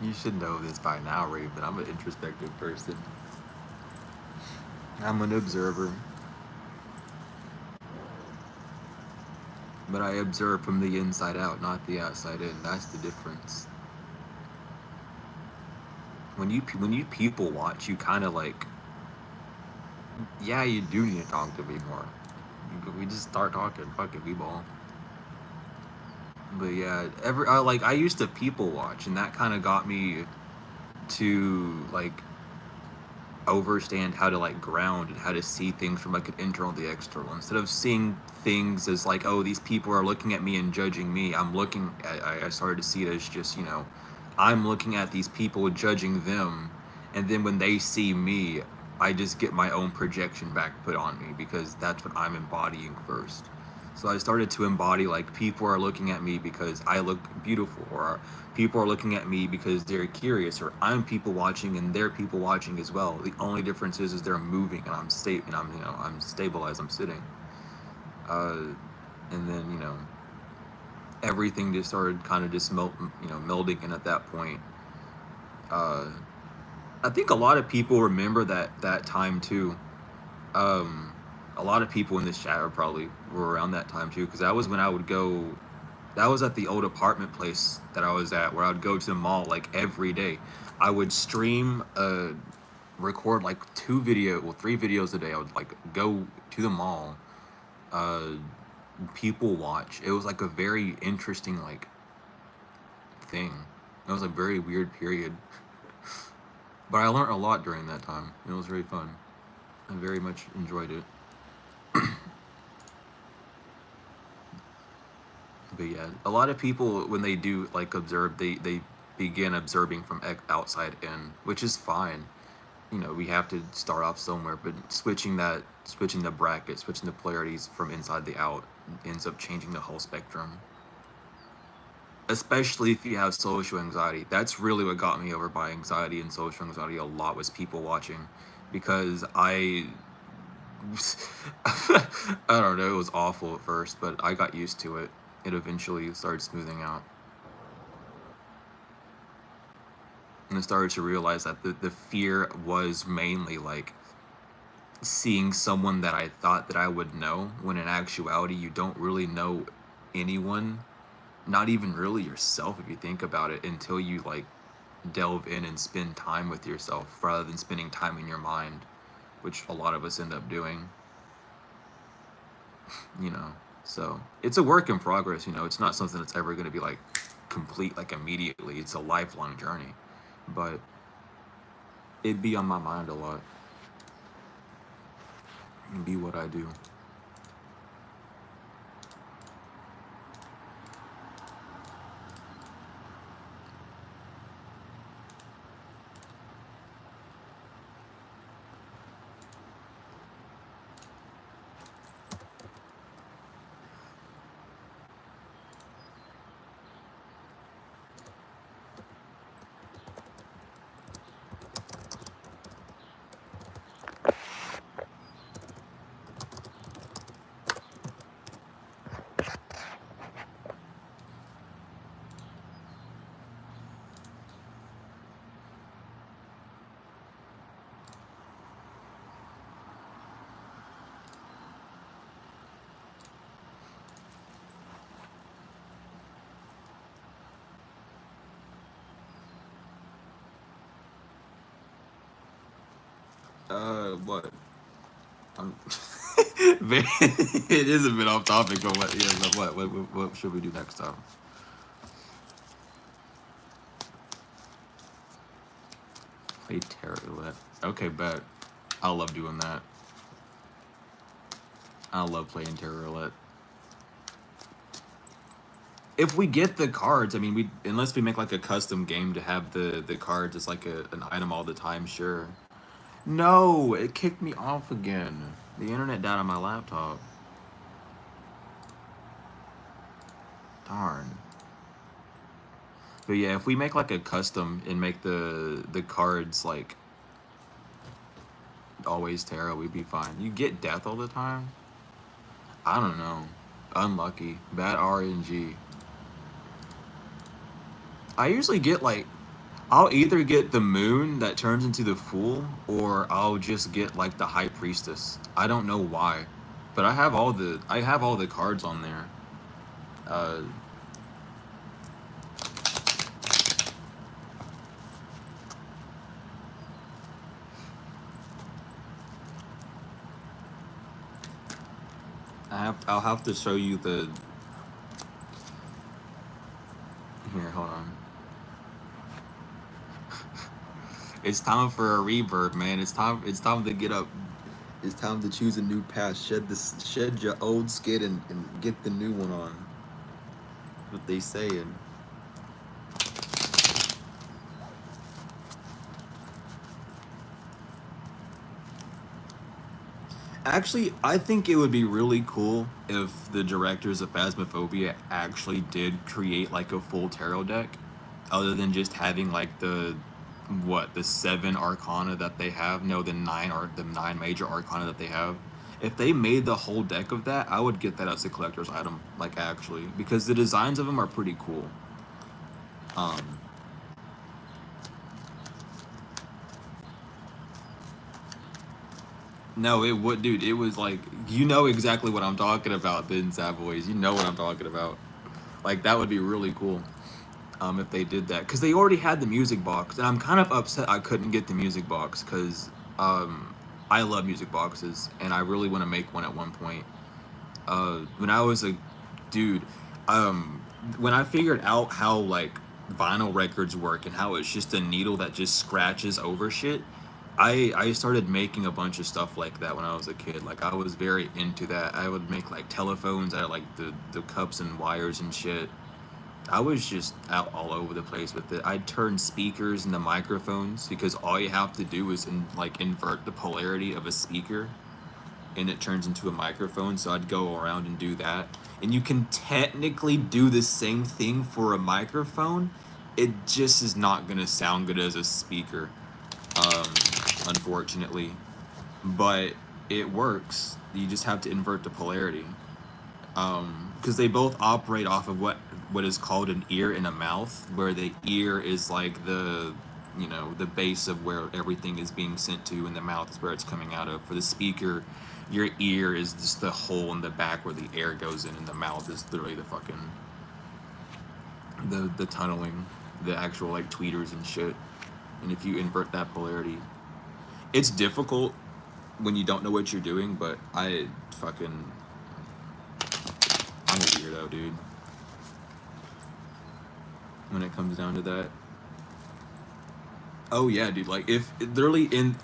You should know this by now, Raven. I'm an introspective person. I'm an observer. But I observe from the inside out, not the outside in. That's the difference. When you people watch, you kind of yeah, you do need to talk to me more. We just start talking, fucking b-ball. But yeah, I used to people watch, and that kind of got me to understand how to ground and how to see things from an internal to the external, instead of seeing things as oh, these people are looking at me and judging me. I started to see it as just I'm looking at these people judging them, and then when they see me, I just get my own projection back put on me, because that's what I'm embodying first. So I started to embody people are looking at me because I look beautiful, or people are looking at me because they're curious, or I'm people watching and they're people watching as well. The only difference is they're moving and I'm I'm stable as I'm sitting. And then everything just started kind of just melding in at that point. I think a lot of people remember that time too. A lot of people in this chat were around that time too, because that was when I would go. That was at the old apartment place that I was at, where I would go to the mall every day. I would stream, record 3 videos a day. I would go to the mall, people watch. It was a very interesting thing. It was a very weird period. But I learned a lot during that time. It was very fun. I very much enjoyed it. But yeah, a lot of people, when they do like observe, they begin observing from outside in, which is fine. You know, we have to start off somewhere, but switching the bracket, switching the polarities from inside the out ends up changing the whole spectrum. Especially if you have social anxiety. That's really what got me over by anxiety and social anxiety a lot, was people watching, because I don't know, it was awful at first, but I got used to it. It eventually started smoothing out. And I started to realize that the fear was mainly like seeing someone that I thought that I would know, when in actuality you don't really know anyone, not even really yourself if you think about it, until you like delve in and spend time with yourself rather than spending time in your mind, which a lot of us end up doing. You know, so it's a work in progress. You know, it's not something that's ever going to be like complete like immediately. It's a lifelong journey, but it'd be on my mind a lot. And be what I do. What? I'm it is a bit off topic, but what? Yeah, but what should we do next time? Play tarot roulette. Okay, bet. I love doing that. I love playing tarot roulette. If we get the cards, I mean, we unless we make like a custom game to have the cards as like an item all the time, sure. No, it kicked me off again. The internet died on my laptop. Darn. But yeah, if we make like a custom and make the cards like always tarot, we'd be fine. You get death all the time? I don't know. Unlucky. Bad RNG. I usually get like, I'll either get the moon that turns into the fool, or I'll just get like the high priestess. I don't know why, but I have all the cards on there. Uh, I'll have to show you the. Here, hold on. It's time for a reverb, man. It's time to get up. It's time to choose a new path. Shed your old skin and get the new one on. What they saying. Actually, I think it would be really cool if the directors of Phasmophobia actually did create like a full tarot deck, other than just having like the 7 arcana that they have. No, the 9 major arcana that they have. If they made the whole deck of that, I would get that as a collector's item, like actually, because the designs of them are pretty cool. Um, No, it would, dude. It was like, you know exactly what I'm talking about, Ben Savoys. You know what I'm talking about. Like that would be really cool, if they did that, because they already had the music box, and I'm kind of upset I couldn't get the music box, because I love music boxes, and I really want to make one at one point. When I was a dude, um, when I figured out how like vinyl records work and how it's just a needle that just scratches over shit. I started making a bunch of stuff like that when I was a kid. Like I was very into that. I would make like telephones out of like the cups and wires and shit. I was just out all over the place with it. I'd turn speakers into microphones because all you have to do is like invert the polarity of a speaker and it turns into a microphone. So I'd go around and do that. And you can technically do the same thing for a microphone. It just is not going to sound good as a speaker, um, unfortunately. But it works. You just have to invert the polarity. Because they both operate off of what is called an ear and a mouth, where the ear is like the base of where everything is being sent to, and the mouth is where it's coming out of. For the speaker, your ear is just the hole in the back where the air goes in, and the mouth is literally the fucking the tunneling, the actual like tweeters and shit. And if you invert that polarity, it's difficult when you don't know what you're doing. But I'm a weirdo, dude. When it comes down to that. Oh yeah, dude. Like if literally in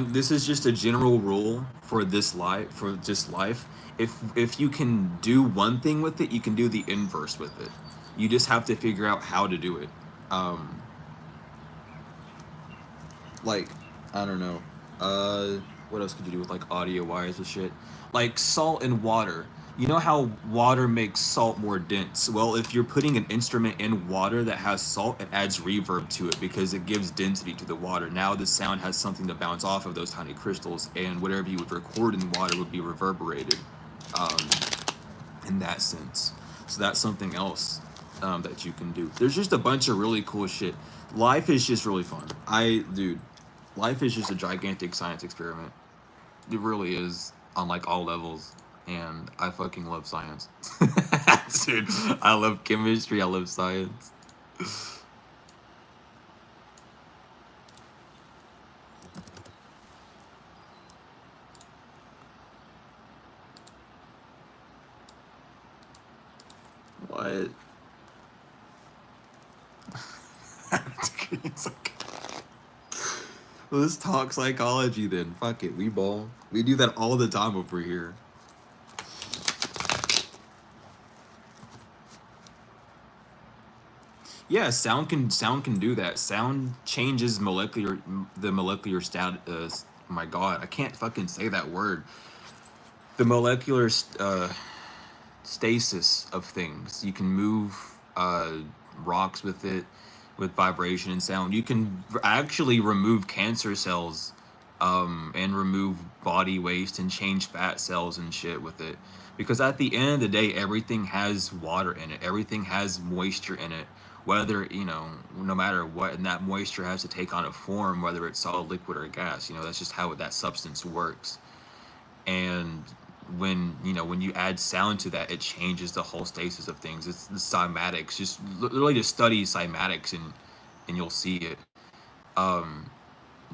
this is just a general rule for this life, for just life. If you can do one thing with it, you can do the inverse with it. You just have to figure out how to do it. Um, like I don't know. What else could you do with like audio wires and shit? Like salt and water. You know how water makes salt more dense? Well, if you're putting an instrument in water that has salt, it adds reverb to it because it gives density to the water. Now the sound has something to bounce off of those tiny crystals, and whatever you would record in water would be reverberated, um, in that sense. So that's something else, that you can do. There's just a bunch of really cool shit. Life is just really fun. Dude, life is just a gigantic science experiment. It really is on like all levels, and I fucking love science. Dude, I love chemistry. I love science. What? It's like, let's talk psychology then. Fuck it, we ball. We do that all the time over here. Yeah, sound can do that. Sound changes molecular status. My God, I can't fucking say that word. The molecular stasis of things. You can move rocks with it, with vibration and sound. You can actually remove cancer cells, and remove body waste and change fat cells and shit with it. Because at the end of the day, everything has water in it. Everything has moisture in it. Whether, no matter what, and that moisture has to take on a form, whether it's solid, liquid, or gas. That's just how that substance works. And when you add sound to that, it changes the whole stasis of things. It's the cymatics. Just literally just study cymatics, and you'll see it.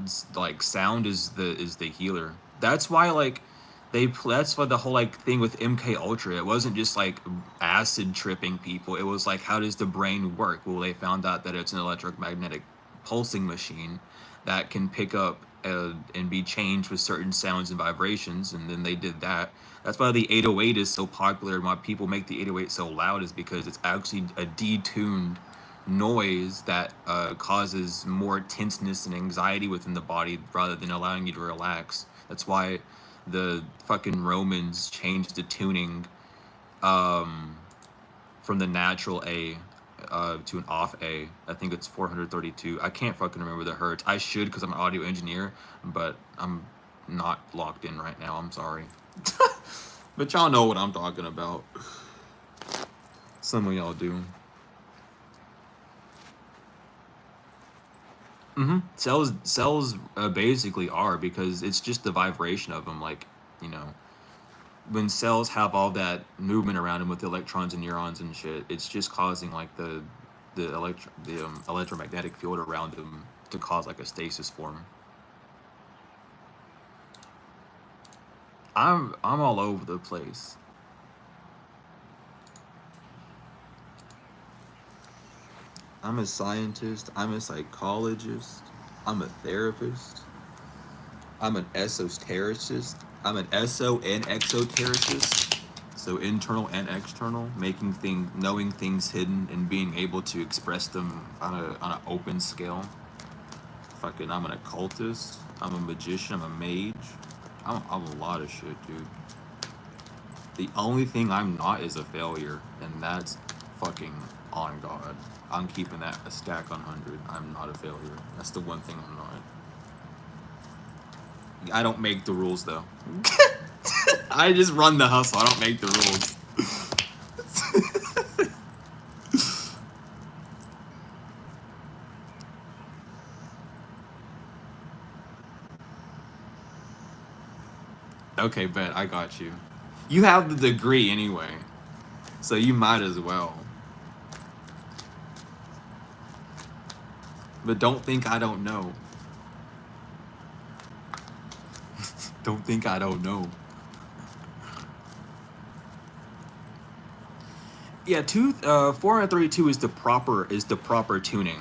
It's like sound is the healer. That's why like that's why the whole like thing with MK Ultra, it wasn't just like acid tripping people. It was like, how does the brain work? Well, they found out that it's an electromagnetic pulsing machine that can pick up, and be changed with certain sounds and vibrations, and then they did that. That's why the 808 is so popular, and why people make the 808 so loud, is because it's actually a detuned noise that causes more tenseness and anxiety within the body rather than allowing you to relax. That's why the fucking Romans changed the tuning, um, from the natural A, to an off A. I think it's 432. I can't fucking remember the hertz. I should, because I'm an audio engineer, but I'm not locked in right now. I'm sorry. But y'all know what I'm talking about. Some of y'all do. Cells basically are, because it's just the vibration of them. Like, you know, when cells have all that movement around them with the electrons and neurons and shit, it's just causing like the electromagnetic field around them to cause like a stasis form. I'm all over the place. I'm a scientist. I'm a psychologist. I'm a therapist. I'm an esotericist. I'm an eso and exotericist. So internal and external, making things, knowing things hidden, and being able to express them on an open scale. Fucking, I'm an occultist. I'm a magician. I'm a mage. I'm a lot of shit, dude. The only thing I'm not is a failure, and that's fucking on God. I'm keeping that a stack on 100. I'm not a failure. That's the one thing I'm not. I don't make the rules though. I just run the hustle. I don't make the rules. Okay, bet I got you. You have the degree anyway, so you might as well. But don't think I don't know. Don't think I don't know. Yeah, 432 is the proper tuning.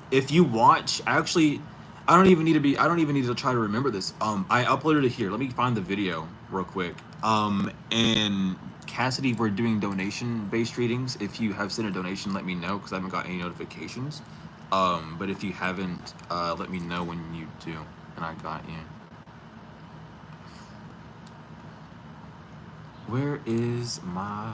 If you watch, actually, I don't even need to try to remember this. I uploaded it here. Let me find the video real quick. And Cassidy, we're doing donation based readings. If you have sent a donation, let me know because I haven't got any notifications. But if you haven't, let me know when you do, and I got you. Where is my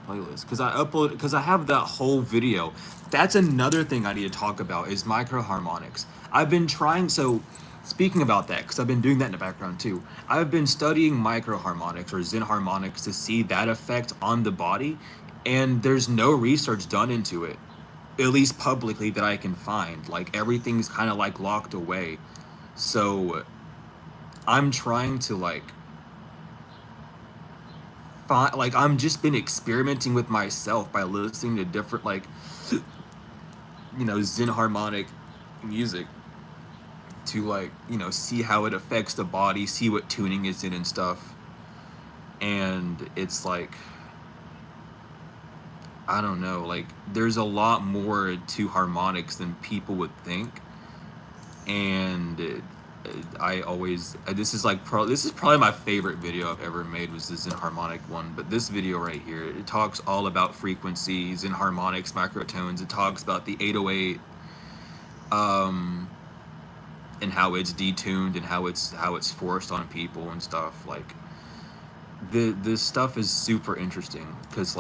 playlist? Because I have that whole video. That's another thing I need to talk about is micro harmonics. I've been trying, so speaking about that, because I've been doing that in the background too. I've been studying micro harmonics or Zen harmonics to see that effect on the body, and there's no research done into it, at least publicly that I can find. Like everything's kind of like locked away. So I'm trying to like I'm just been experimenting with myself by listening to different Zen harmonic music to see how it affects the body, see what tuning is in and stuff. And it's like, I don't know, like there's a lot more to harmonics than people would think. And I always this is probably my favorite video I've ever made was the Zen harmonic one. But this video right here, it talks all about frequencies and harmonics, microtones. It talks about the 808, and how it's detuned and how it's forced on people and stuff. Like this stuff is super interesting because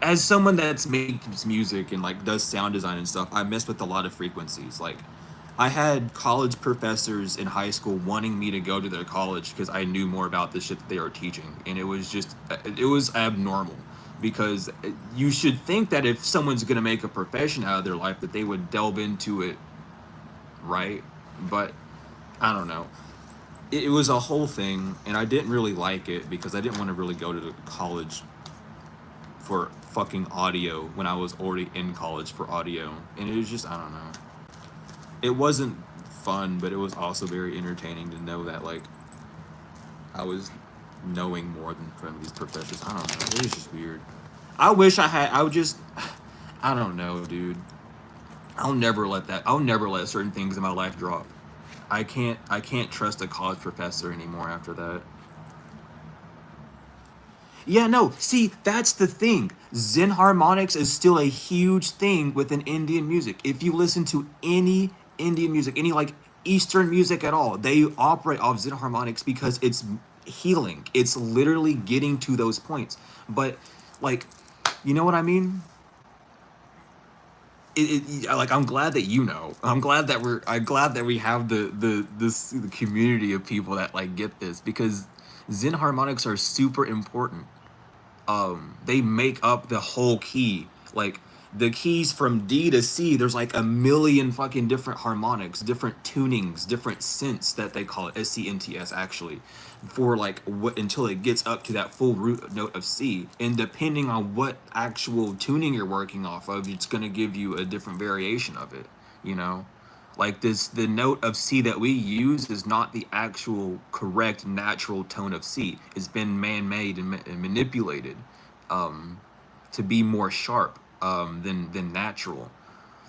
as someone that's makes music and like does sound design and stuff, I mess with a lot of frequencies. Like I had college professors in high school wanting me to go to their college because I knew more about the shit that they were teaching, and it was abnormal. Because you should think that if someone's gonna make a profession out of their life, that they would delve into it, right? But I don't know. It was a whole thing, and I didn't really like it because I didn't want to really go to college for fucking audio when I was already in college for audio, and it was just, I don't know. It wasn't fun, but it was also very entertaining to know that I was knowing more than from these professors. I don't know. It was just weird. I wish I would just, I don't know, dude. I'll never let certain things in my life drop. I can't trust a college professor anymore after that. Yeah, no, see, that's the thing. Zen harmonics is still a huge thing within Indian music. If you listen to any Indian music, any Eastern music at all, they operate off Zen harmonics because it's healing. It's literally getting to those points. But you know what I mean? I'm glad that you know. I'm glad that we have the community of people that get this, because Zen harmonics are super important. They make up the whole key. Like the keys from D to C, there's a million fucking different harmonics, different tunings, different synths that they call it, SCNTS actually, for what until it gets up to that full root note of C. And depending on what actual tuning you're working off of, it's gonna give you a different variation of it, you know? The note of C that we use is not the actual correct natural tone of C. It's been man-made and manipulated to be more sharp. than natural.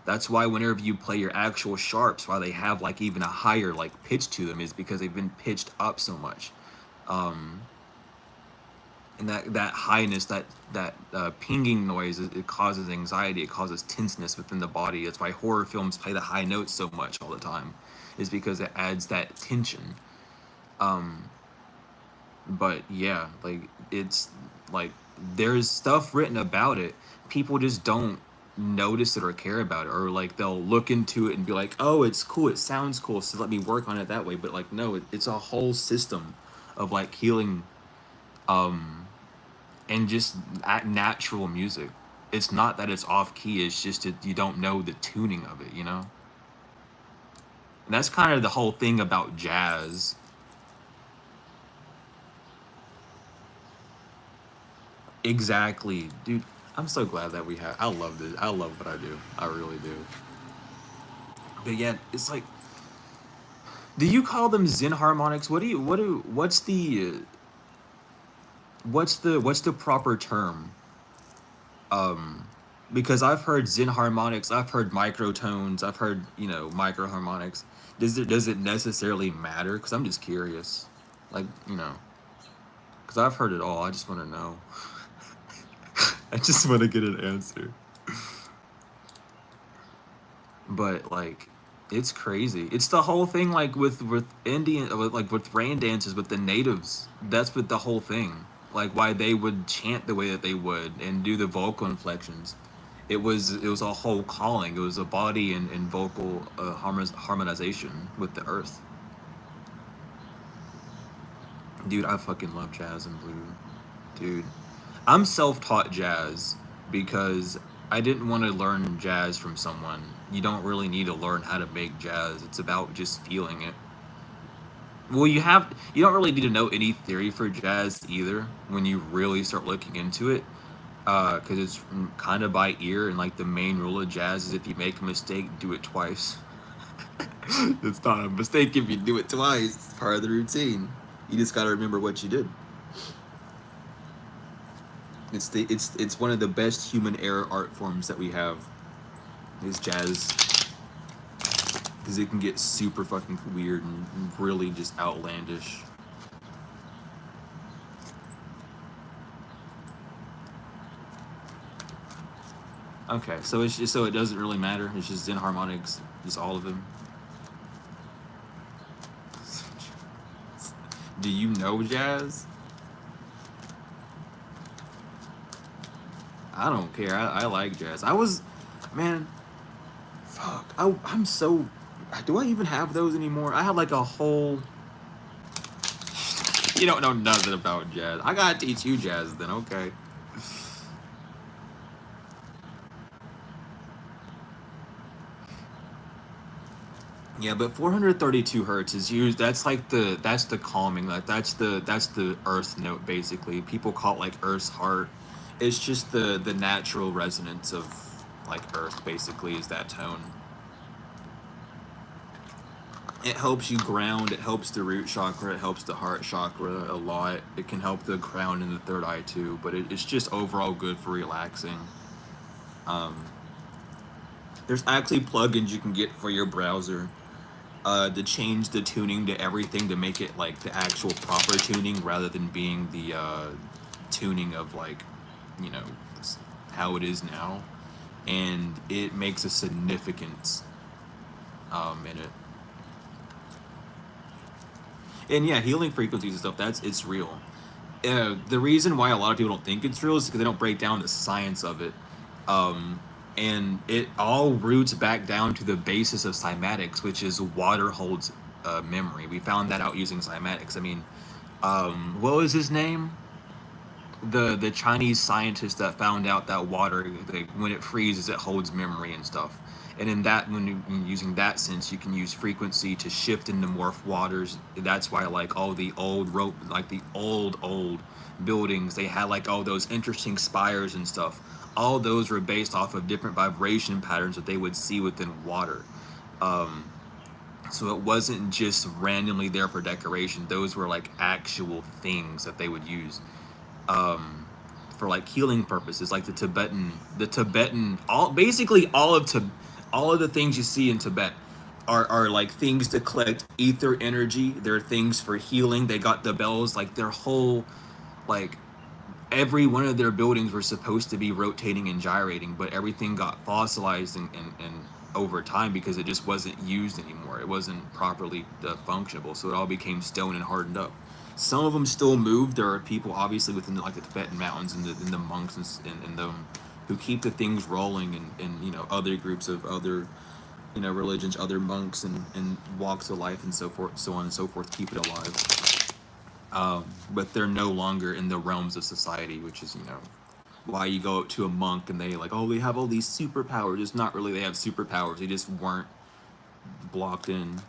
That's why whenever you play your actual sharps, why they have like even a higher like pitch to them, is because they've been pitched up so much. And that highness, that pinging noise, it causes anxiety, it causes tenseness within the body. That's why horror films play the high notes so much all the time, is because it adds that tension. But yeah, like it's like there's stuff written about it, people just don't notice it or care about it, or like they'll look into it and be like, oh, it's cool, it sounds cool, so let me work on it that way. But like, no, it's a whole system of like healing, and just natural music. It's not that it's off key, it's just that you don't know the tuning of it, you know. And that's kind of the whole thing about jazz. Exactly, dude. I'm so glad that we have. I love this. I love what I do. I really do. But yeah, it's like, do you call them Zen harmonics? What's the proper term? Because I've heard Zen harmonics, I've heard microtones, I've heard, micro harmonics. Does it necessarily matter? Because I'm just curious, like, because I've heard it all. I just want to know. I just want to get an answer. But like, it's crazy. It's the whole thing, like with Indian, with rain dances with the natives. That's what the whole thing. Like why they would chant the way that they would and do the vocal inflections. It was a whole calling. It was a body and vocal harmonization with the earth. Dude, I fucking love jazz and blues. Dude, I'm self-taught jazz because I didn't want to learn jazz from someone. You don't really need to learn how to make jazz. It's about just feeling it. Well, you don't really need to know any theory for jazz either when you really start looking into it, because it's kind of by ear, and like the main rule of jazz is if you make a mistake, do it twice. It's not a mistake if you do it twice. It's part of the routine. You just got to remember what you did. It's one of the best human error art forms that we have, is jazz, because it can get super fucking weird and really just outlandish. Okay, so it doesn't really matter. It's just Zen harmonics, just all of them. Do you know jazz? I don't care. I like jazz. Man, fuck. I'm so. Do I even have those anymore? I had like a whole. You don't know nothing about jazz. I gotta teach you jazz then, okay? Yeah, but 432 hertz is used. That's like that's the calming. Like that's the earth note basically. People call it like Earth's heart. It's just the natural resonance of like Earth basically is that tone. It helps you ground. It helps the root chakra. It helps the heart chakra a lot. It can help the crown and the third eye too. But it's just overall good for relaxing. There's actually plugins you can get for your browser, to change the tuning to everything to make it like the actual proper tuning rather than being the tuning of like, you know, how it is now, and it makes a significance in it. And yeah, healing frequencies and stuff, it's real. The reason why a lot of people don't think it's real is because they don't break down the science of it. And it all roots back down to the basis of cymatics, which is water holds memory. We found that out using cymatics. I mean, what was his name? The Chinese scientist that found out that water, like, when it freezes, it holds memory and stuff. And in that, when using that sense, you can use frequency to shift into morph waters. That's why like all the old rope, like the old buildings, they had like all those interesting spires and stuff. All those were based off of different vibration patterns that they would see within water. So it wasn't just randomly there for decoration. Those were like actual things that they would use. for like healing purposes, like the Tibetan, all of the things you see in Tibet are like things to collect ether energy. They're things for healing. They got the bells, like their whole, like every one of their buildings were supposed to be rotating and gyrating, but everything got fossilized and over time because it just wasn't used anymore. It wasn't properly functionable, so it all became stone and hardened up. Some of them still moved. There are people obviously within like the Tibetan mountains and the monks and them who keep the things rolling, and you know, other groups of other, you know, religions, other monks and walks of life and so forth, so on and so forth, keep it alive. But they're no longer in the realms of society, which is, you know, why you go up to a monk and they like, oh, they have all these superpowers. It's not really they have superpowers. They just weren't blocked in.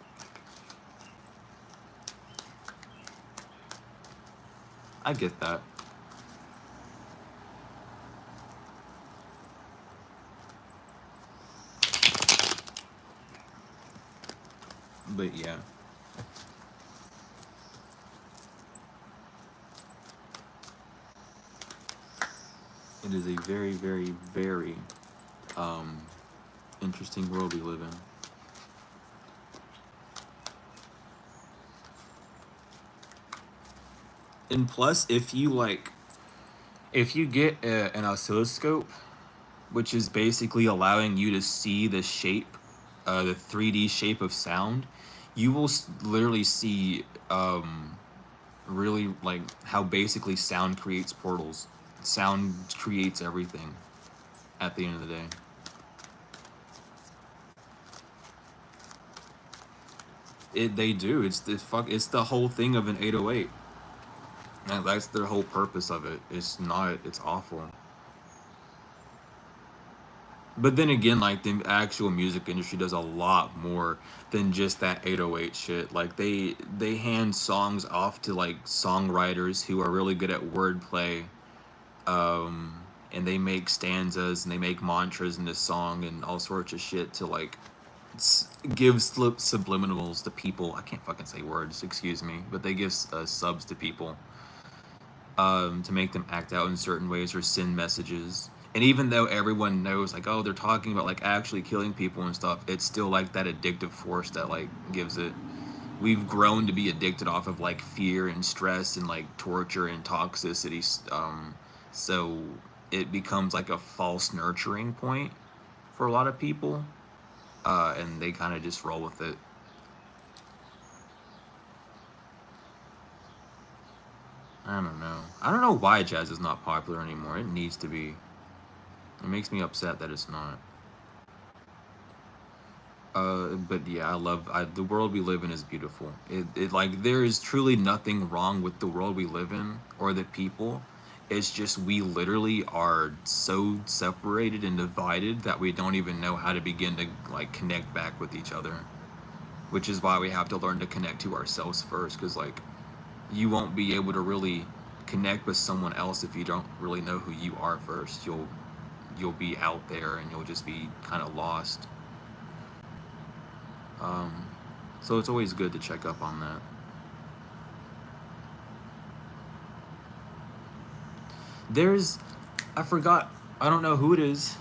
I get that. But yeah. It is a very, very, very interesting world we live in. And plus, if you get an oscilloscope, which is basically allowing you to see the shape, the 3D shape of sound, you will literally see really like how basically sound creates portals. Sound creates everything at the end of the day. They do. It's the whole thing of an 808. And that's their whole purpose of it. It's awful. But then again, like the actual music industry does a lot more than just that 808 shit. Like they hand songs off to like songwriters who are really good at wordplay, and they make stanzas and they make mantras in this song and all sorts of shit to like give subliminals to people. I can't fucking say words, excuse me, but they give subs to people, to make them act out in certain ways or send messages. And even though everyone knows, like, oh, they're talking about like actually killing people and stuff, it's still like that addictive force that like gives it. We've grown to be addicted off of like fear and stress and like torture and toxicity. So it becomes like a false nurturing point for a lot of people, and they kind of just roll with it. I don't know. I don't know why jazz is not popular anymore. It needs to be. It makes me upset that it's not. But yeah, the world we live in is beautiful. It like there is truly nothing wrong with the world we live in or the people. It's just we literally are so separated and divided that we don't even know how to begin to like connect back with each other. Which is why we have to learn to connect to ourselves first, because like you won't be able to really connect with someone else if you don't really know who you are first. You'll be out there and you'll just be kind of lost. So it's always good to check up on that. I forgot, I don't know who it is.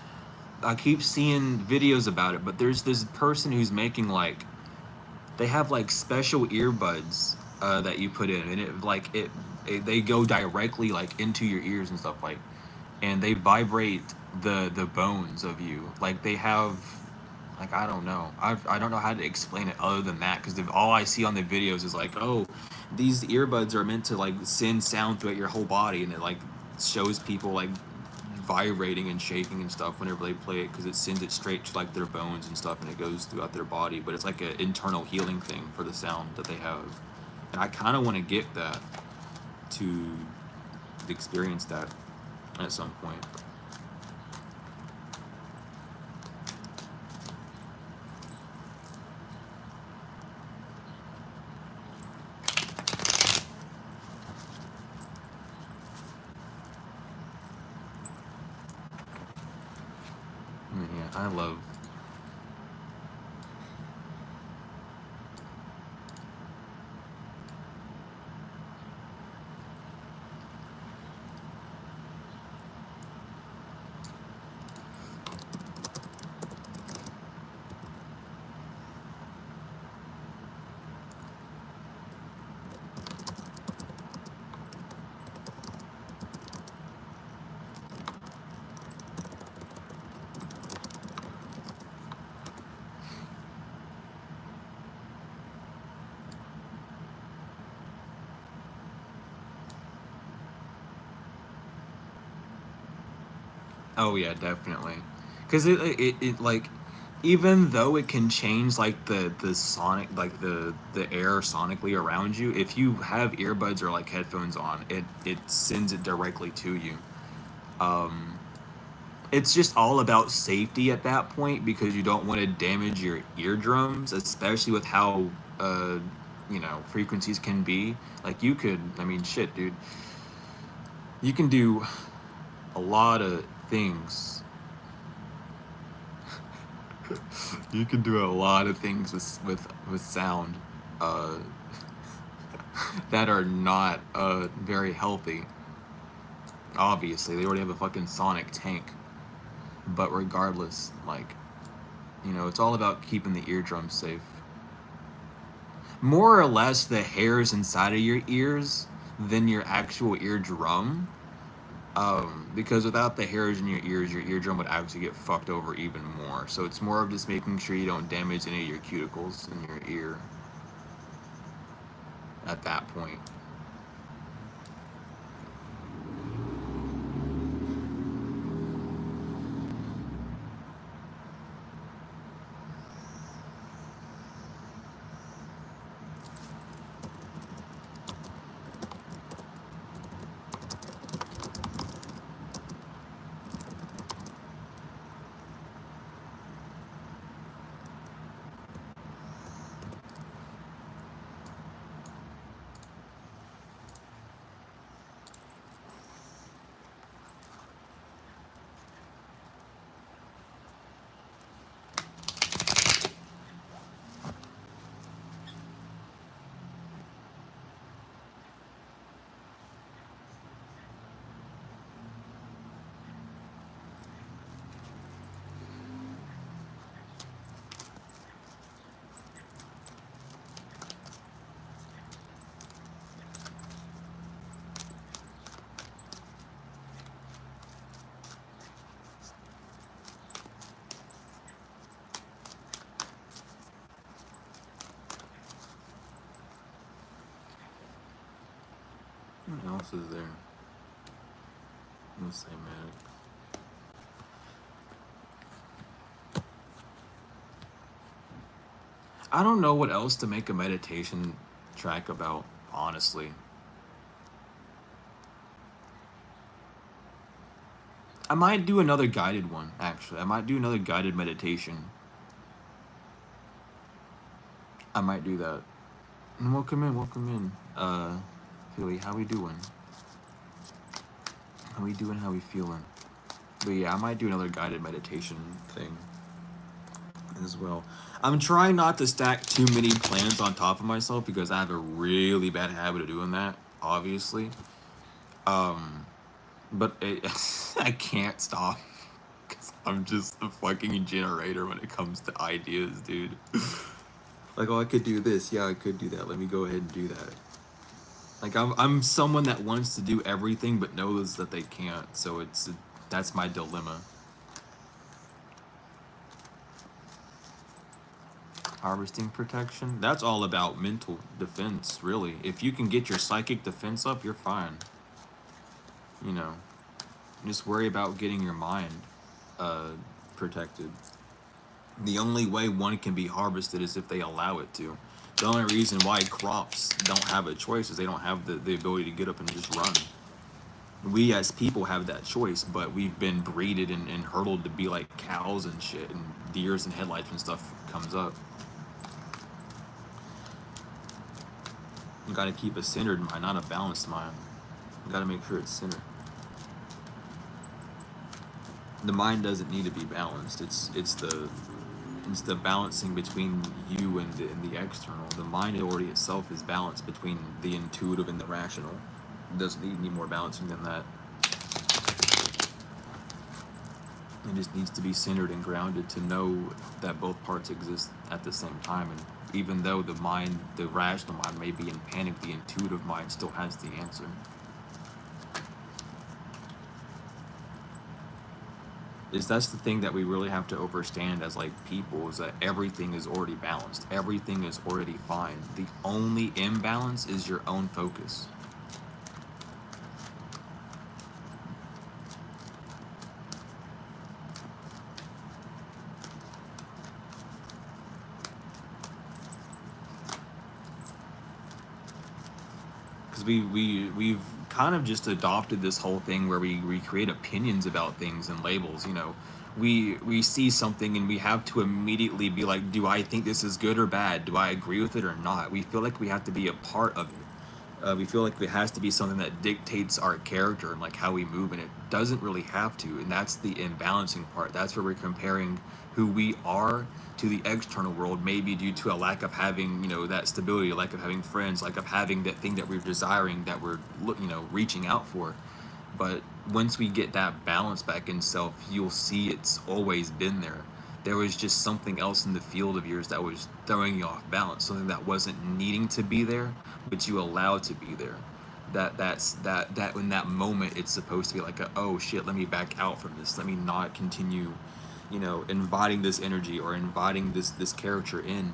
I keep seeing videos about it, but there's this person who's making like, they have like special earbuds that you put in, and they go directly like into your ears and stuff, like, and they vibrate the bones of you. Like they have, like, I don't know. I don't know how to explain it other than that, because all I see on the videos is like, oh, these earbuds are meant to like send sound throughout your whole body, and it like shows people like vibrating and shaking and stuff whenever they play it, because it sends it straight to like their bones and stuff, and it goes throughout their body. But it's like an internal healing thing for the sound that they have, and I kind of want to get that to experience that at some point. Yeah, I love. Oh yeah, definitely. Because it like, even though it can change like the sonic, like the air sonically around you, if you have earbuds or like headphones on, it sends it directly to you. Um, it's just all about safety at that point because you don't want to damage your eardrums, especially with how uh frequencies can be. Like you could, I mean, shit, dude, you can do a lot of things. You can do a lot of things with sound, uh, that are not very healthy. Obviously, they already have a fucking sonic tank. But regardless, like, it's all about keeping the eardrums safe. More or less, the hairs inside of your ears than your actual eardrum. Because without the hairs in your ears, your eardrum would actually get fucked over even more. So it's more of just making sure you don't damage any of your cuticles in your ear at that point. What else is there? Let's say Maddox. I don't know what else to make a meditation track about, honestly. I might do another guided one, actually. I might do another guided meditation. I might do that. And welcome in, welcome in. Philly, how we doing? How we doing, how we feeling? But yeah, I might do another guided meditation thing as well. I'm trying not to stack too many plans on top of myself because I have a really bad habit of doing that, obviously. But I can't stop because I'm just a fucking generator when it comes to ideas, dude. Like, oh, I could do this. Yeah, I could do that. Let me go ahead and do that. Like, I'm someone that wants to do everything but knows that they can't. So that's my dilemma. Harvesting protection. That's all about mental defense, really. If you can get your psychic defense up, you're fine. Just worry about getting your mind protected. The only way one can be harvested is if they allow it to. The only reason why crops don't have a choice is they don't have the ability to get up and just run. We as people have that choice, but we've been breeded and hurdled to be like cows and shit, and deers and headlights when stuff comes up. You gotta keep a centered mind, not a balanced mind. You gotta make sure it's centered. The mind doesn't need to be balanced. It's the balancing between you and the external. The mind already itself is balanced between the intuitive and the rational. It doesn't need any more balancing than that. It just needs to be centered and grounded to know that both parts exist at the same time. And even though the mind, the rational mind, may be in panic, the intuitive mind still has the answer. That's the thing that we really have to understand as like people, is that everything is already balanced. Everything is already fine. The only imbalance is your own focus. because we've kind of just adopted this whole thing where we create opinions about things and labels. You know, we see something and we have to immediately be like, do I think this is good or bad? Do I agree with it or not? We feel like we have to be a part of it. We feel like it has to be something that dictates our character and like how we move, and it doesn't really have to. And that's the imbalancing part. That's where we're comparing who we are to the external world, maybe due to a lack of having, you know, that stability, lack of having friends, lack of having that thing that we're desiring, that we're, you know, reaching out for. But once we get that balance back in self, you'll see it's always been there. There was just something else in the field of yours that was throwing you off balance, something that wasn't needing to be there, but you allowed to be there. That in that moment it's supposed to be like a, oh shit, let me back out from this. Let me not continue, you know, inviting this energy or inviting this character in,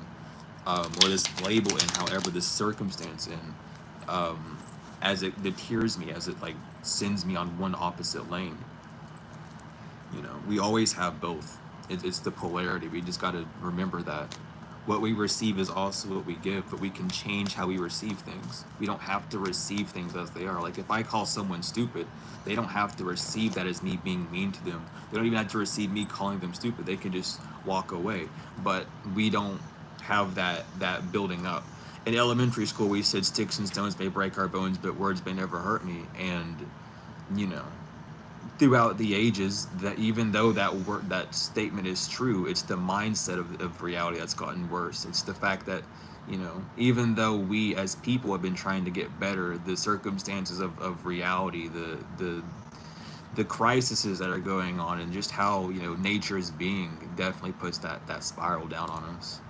or this label in, however this circumstance in, as it deters me, as it like sends me on one opposite lane. You know, we always have both. It's the polarity. We just got to remember that what we receive is also what we give, but we can change how we receive things. We don't have to receive things as they are. Like if I call someone stupid, they don't have to receive that as me being mean to them. They don't even have to receive me calling them stupid. They can just walk away. But we don't have that building up. In elementary school, we said sticks and stones may break our bones, but words may never hurt me. And you know, throughout the ages, that even though that statement is true, it's the mindset of reality that's gotten worse. It's the fact that, you know, even though we as people have been trying to get better, the circumstances of reality, the crises that are going on, and just how, you know, nature is being, definitely puts that spiral down on us.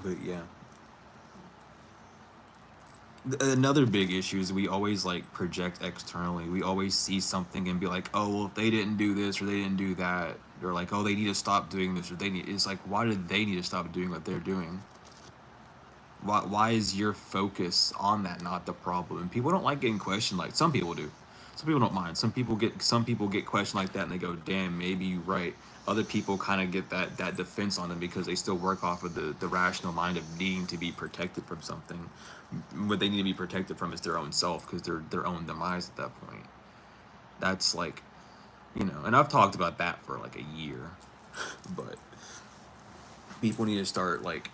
But yeah, another big issue is we always like project externally. We always see something and be like, oh well, if they didn't do this or they didn't do that, or like, oh, they need to stop doing this, or they need, it's like, why did they need to stop doing what they're doing? Why is your focus on that not the problem? And people don't like getting questioned. Like some people do. Some people don't mind. Some people get questioned like that and they go, damn, maybe you're right. Other people kind of get that defense on them because they still work off of the rational mind of needing to be protected from something. What they need to be protected from is their own self, because they're their own demise at that point. That's like, you know, and I've talked about that for like a year, but people need to start like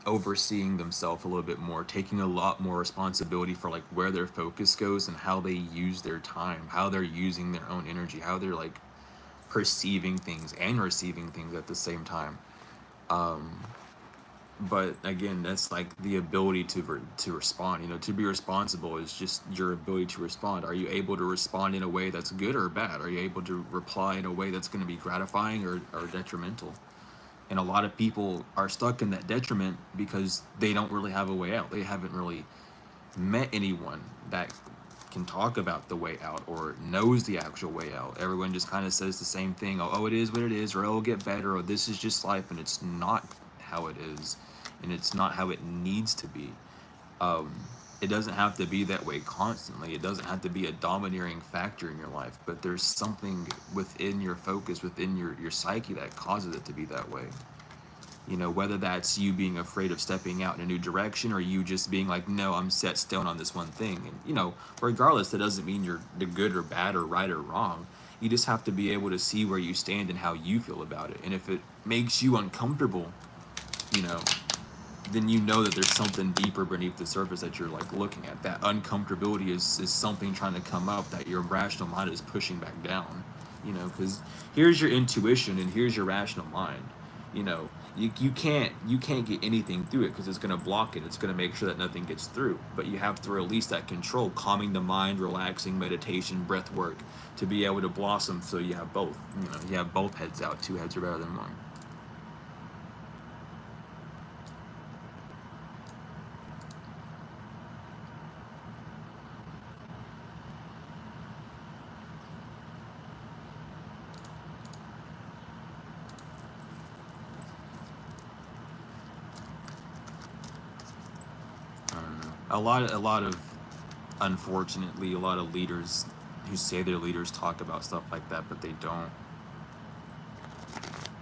overseeing themselves a little bit more, taking a lot more responsibility for like where their focus goes and how they use their time, how they're using their own energy, how they're like perceiving things and receiving things at the same time. But again, that's like the ability to respond. You know, to be responsible is just your ability to respond. Are you able to respond in a way that's good or bad? Are you able to reply in a way that's going to be gratifying or detrimental? And a lot of people are stuck in that detriment because they don't really have a way out. They haven't really met anyone that can talk about the way out or knows the actual way out. Everyone just kind of says the same thing. Oh, it is what it is, or it'll get better, or this is just life, and it's not how it is, and it's not how it needs to be. It doesn't have to be that way constantly. It doesn't have to be a domineering factor in your life, but there's something within your focus, within your psyche, that causes it to be that way. You know, whether that's you being afraid of stepping out in a new direction, or you just being like, no, I'm set stone on this one thing. And, you know, regardless, that doesn't mean you're the good or bad or right or wrong. You just have to be able to see where you stand and how you feel about it. And if it makes you uncomfortable, you know, then you know that there's something deeper beneath the surface that you're like looking at. That uncomfortability is something trying to come up that your rational mind is pushing back down. You know, because here's your intuition and here's your rational mind. You know, you can't get anything through it because it's going to block it. It's going to make sure that nothing gets through. But you have to release that control, calming the mind, relaxing, meditation, breath work, to be able to blossom. So you have both. You know, you have both heads out. Two heads are better than one. I don't know. A lot of unfortunately, a lot of leaders who say they're leaders talk about stuff like that, but they don't.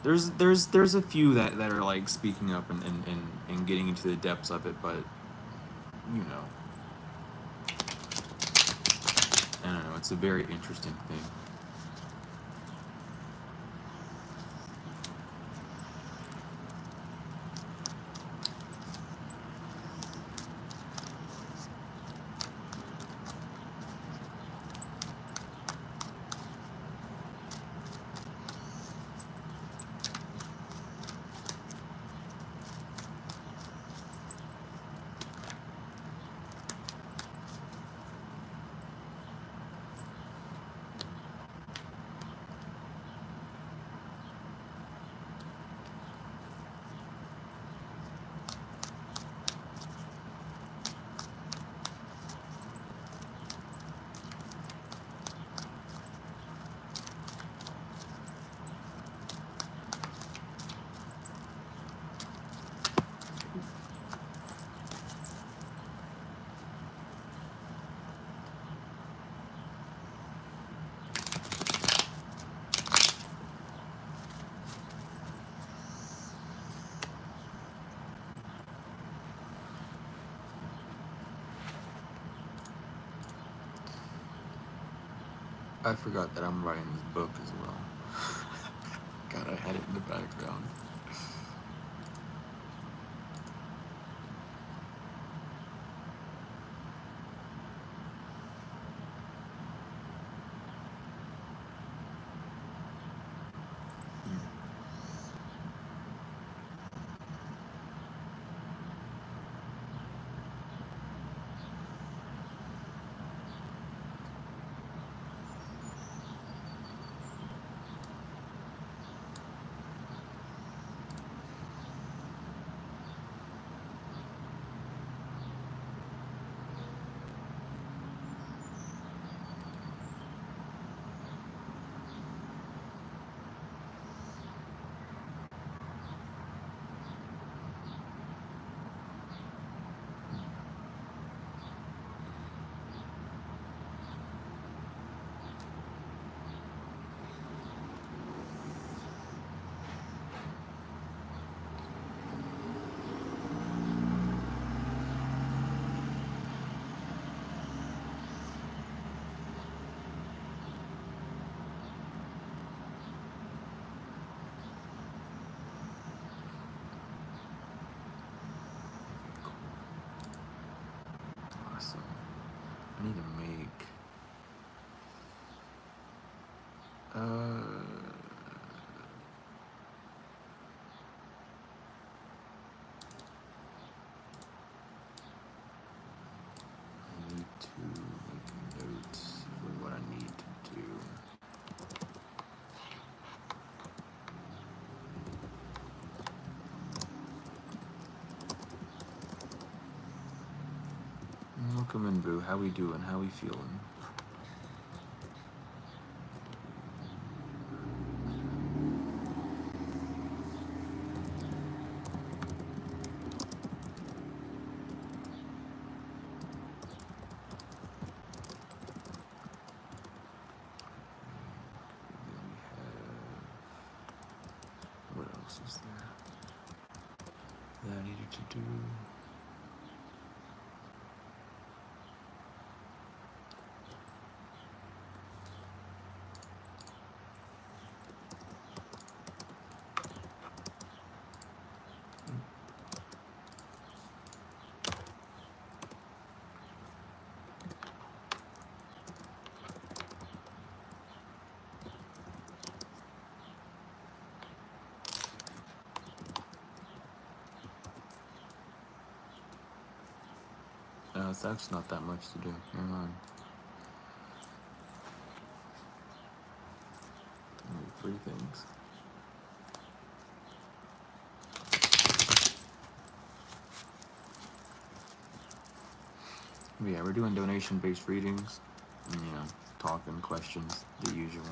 There's a few that are like speaking up and getting into the depths of it, but you know, I don't know. It's a very interesting thing. I forgot that I'm writing this book as well. God, I had it in the background. Awesome. I need to make. I need to make notes for what I need to do. Welcome in, Boo. How we doing? How we feeling? What else is there that I needed to do? No, it's actually not that much to do. Never mind. Only 3 things. But yeah, we're doing donation-based readings. And, you know, talking, questions, the usual.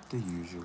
The usual.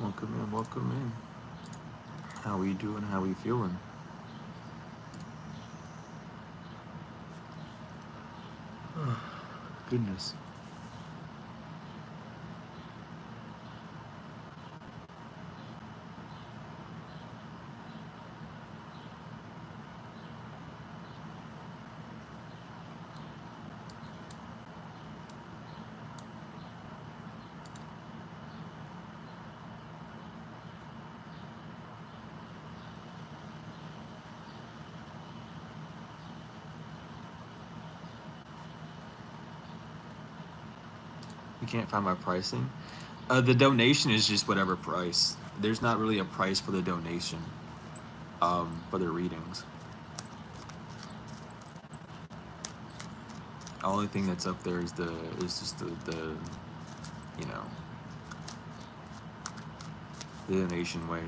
Welcome in, welcome in. How we doing? How we feeling? Goodness. You can't find my pricing? The donation is just whatever price. There's not really a price for the donation, for the readings. The only thing that's up there is just the you know, the donation ways.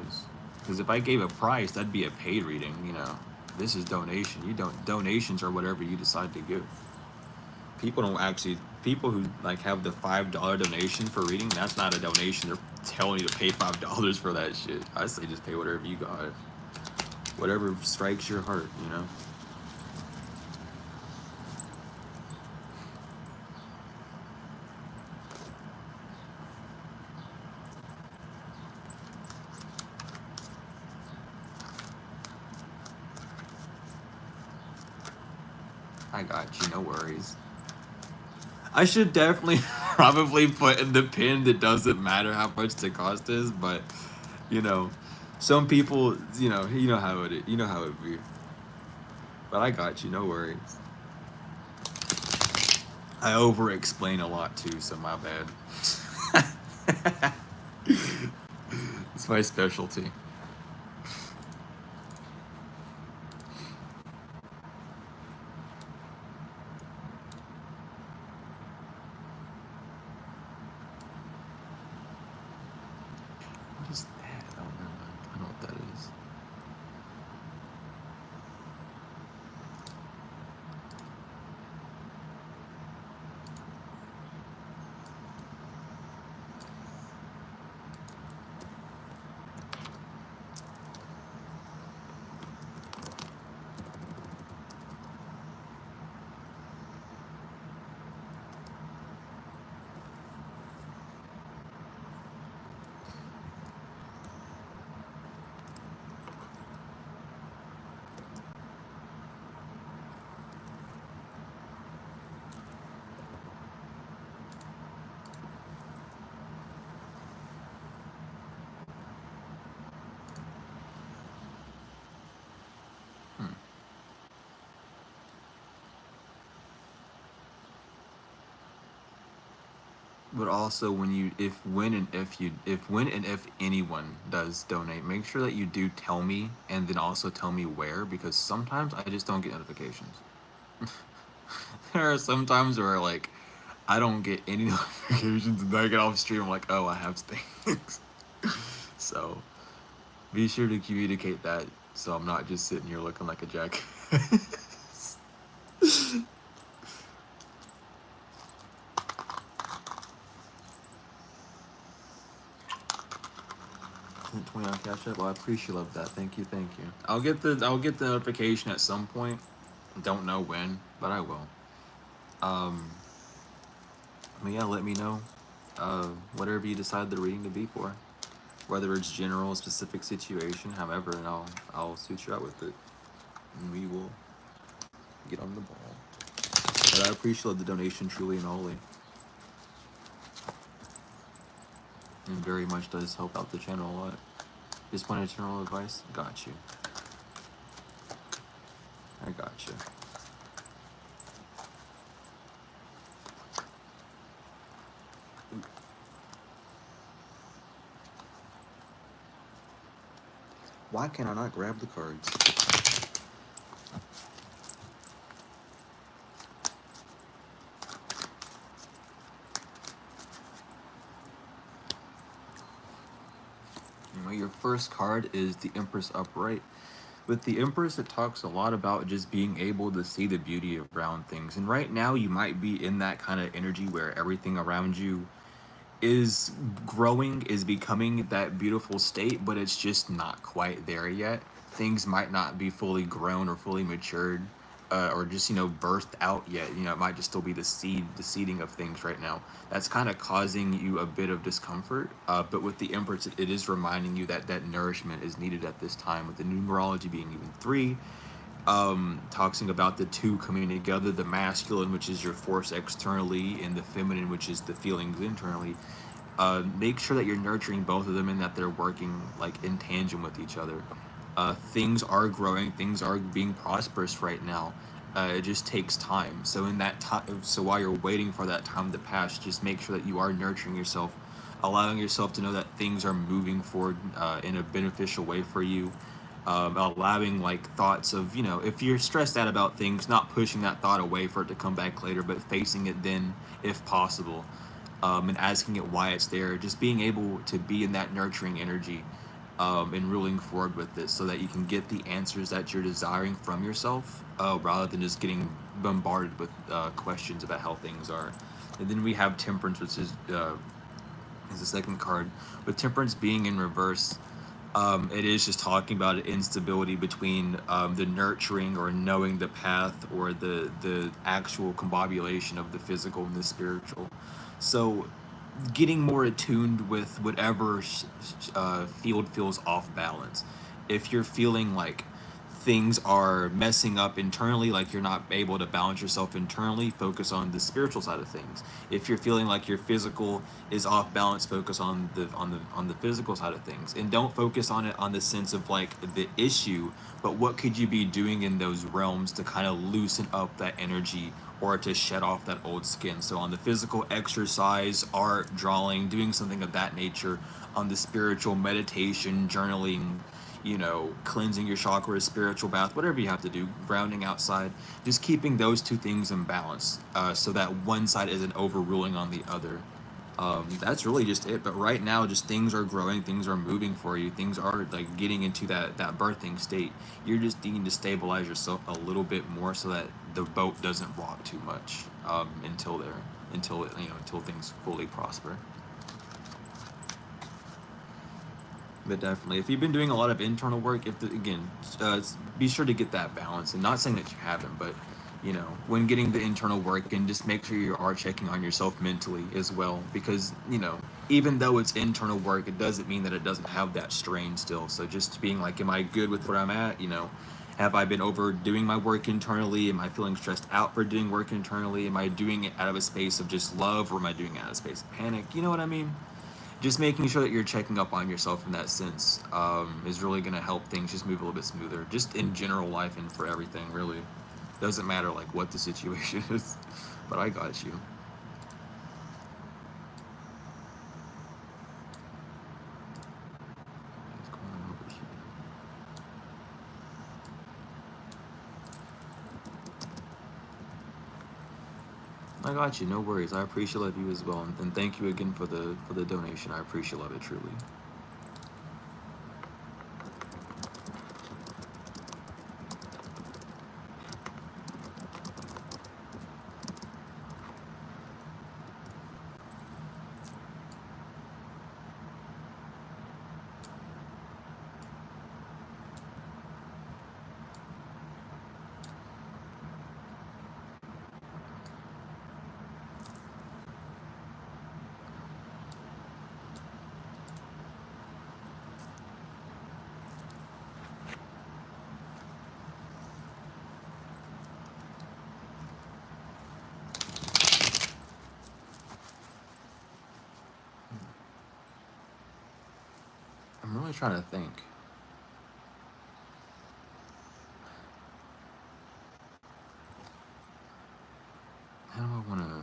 Because if I gave a price, that'd be a paid reading, you know. This is donation. Donations are whatever you decide to give. People who like have the $5 donation for reading, that's not a donation. They're telling you to pay $5 for that shit. I say just pay whatever you got. Whatever strikes your heart, you know. I got you, no worries. I should definitely probably put in the pin that doesn't matter how much the cost is, but you know, some people, you know how it is, you know how it be. But I got you, no worries. I over explain a lot too, so my bad. It's my specialty. What is that? Oh, never mind. I know what that is. But also when and if anyone does donate, make sure that you do tell me, and then also tell me where, because sometimes I just don't get notifications. There are some times where like I don't get any notifications, and then I get off stream, I'm like, oh, I have things. So be sure to communicate that, so I'm not just sitting here looking like a jackass. 20 on Cash App. Well, I appreciate that. Thank you, thank you. I'll get the notification at some point. Don't know when, but I will. Um, but yeah, let me know. Whatever you decide the reading to be for, whether it's general, specific situation, however, and I'll suit you out with it, and we will get on the ball. But I appreciate the donation truly and wholly, and very much does help out the channel a lot. Just wanted general advice. Got you. I got you. Why can I not grab the cards? Your first card is the Empress upright. With the Empress, it talks a lot about just being able to see the beauty around things. And right now, you might be in that kind of energy where everything around you is growing, is becoming that beautiful state, but it's just not quite there yet. Things might not be fully grown or fully matured, or just birthed out yet. It might just still be the seeding of things right now. That's kind of causing you a bit of discomfort. But with the Empress, it is reminding you that that nourishment is needed at this time. With the numerology being even 3, talking about the two coming together, the masculine, which is your force externally, and the feminine, which is the feelings internally. Make sure that you're nurturing both of them and that they're working like in tandem with each other. Things are growing, things are being prosperous right now. It just takes time. So in that time, so while you're waiting for that time to pass, just make sure that you are nurturing yourself, allowing yourself to know that things are moving forward in a beneficial way for you. Allowing like thoughts of, if you're stressed out about things, not pushing that thought away for it to come back later, but facing it then if possible, and asking it why it's there. Just being able to be in that nurturing energy, and ruling forward with this so that you can get the answers that you're desiring from yourself, rather than just getting bombarded with questions about how things are. And then we have Temperance, which is the second card. With Temperance being in reverse, it is just talking about an instability between the nurturing or knowing the path, or the actual combobulation of the physical and the spiritual. So getting more attuned with whatever field feels off balance. If you're feeling like things are messing up internally, like you're not able to balance yourself internally, focus on the spiritual side of things. If you're feeling like your physical is off balance, focus on the physical side of things, and don't focus on it on the sense of like the issue, but what could you be doing in those realms to kind of loosen up that energy or to shed off that old skin. So on the physical, exercise, art, drawing, doing something of that nature. On the spiritual, meditation, journaling, cleansing your chakras, spiritual bath, whatever you have to do, grounding outside, just keeping those two things in balance, so that one side isn't overruling on the other. That's really just it. But right now, just things are growing, things are moving for you, things are like getting into that birthing state. You're just needing to stabilize yourself a little bit more so that the boat doesn't rock too much, until things fully prosper. But definitely, if you've been doing a lot of internal work, be sure to get that balance. And not saying that you haven't, but when getting the internal work, and just make sure you are checking on yourself mentally as well, because even though it's internal work, it doesn't mean that it doesn't have that strain still. So just being like, am I good with where I'm at? Have I been overdoing my work internally? Am I feeling stressed out for doing work internally? Am I doing it out of a space of just love, or am I doing it out of a space of panic? You know what I mean? Just making sure that you're checking up on yourself in that sense, is really going to help things just move a little bit smoother, just in general life and for everything, really. Doesn't matter like what the situation is, but I got you. I got you. No worries. I appreciate you as well, and thank you again for the donation. I appreciate it truly. I'm really trying to think. How do I want to?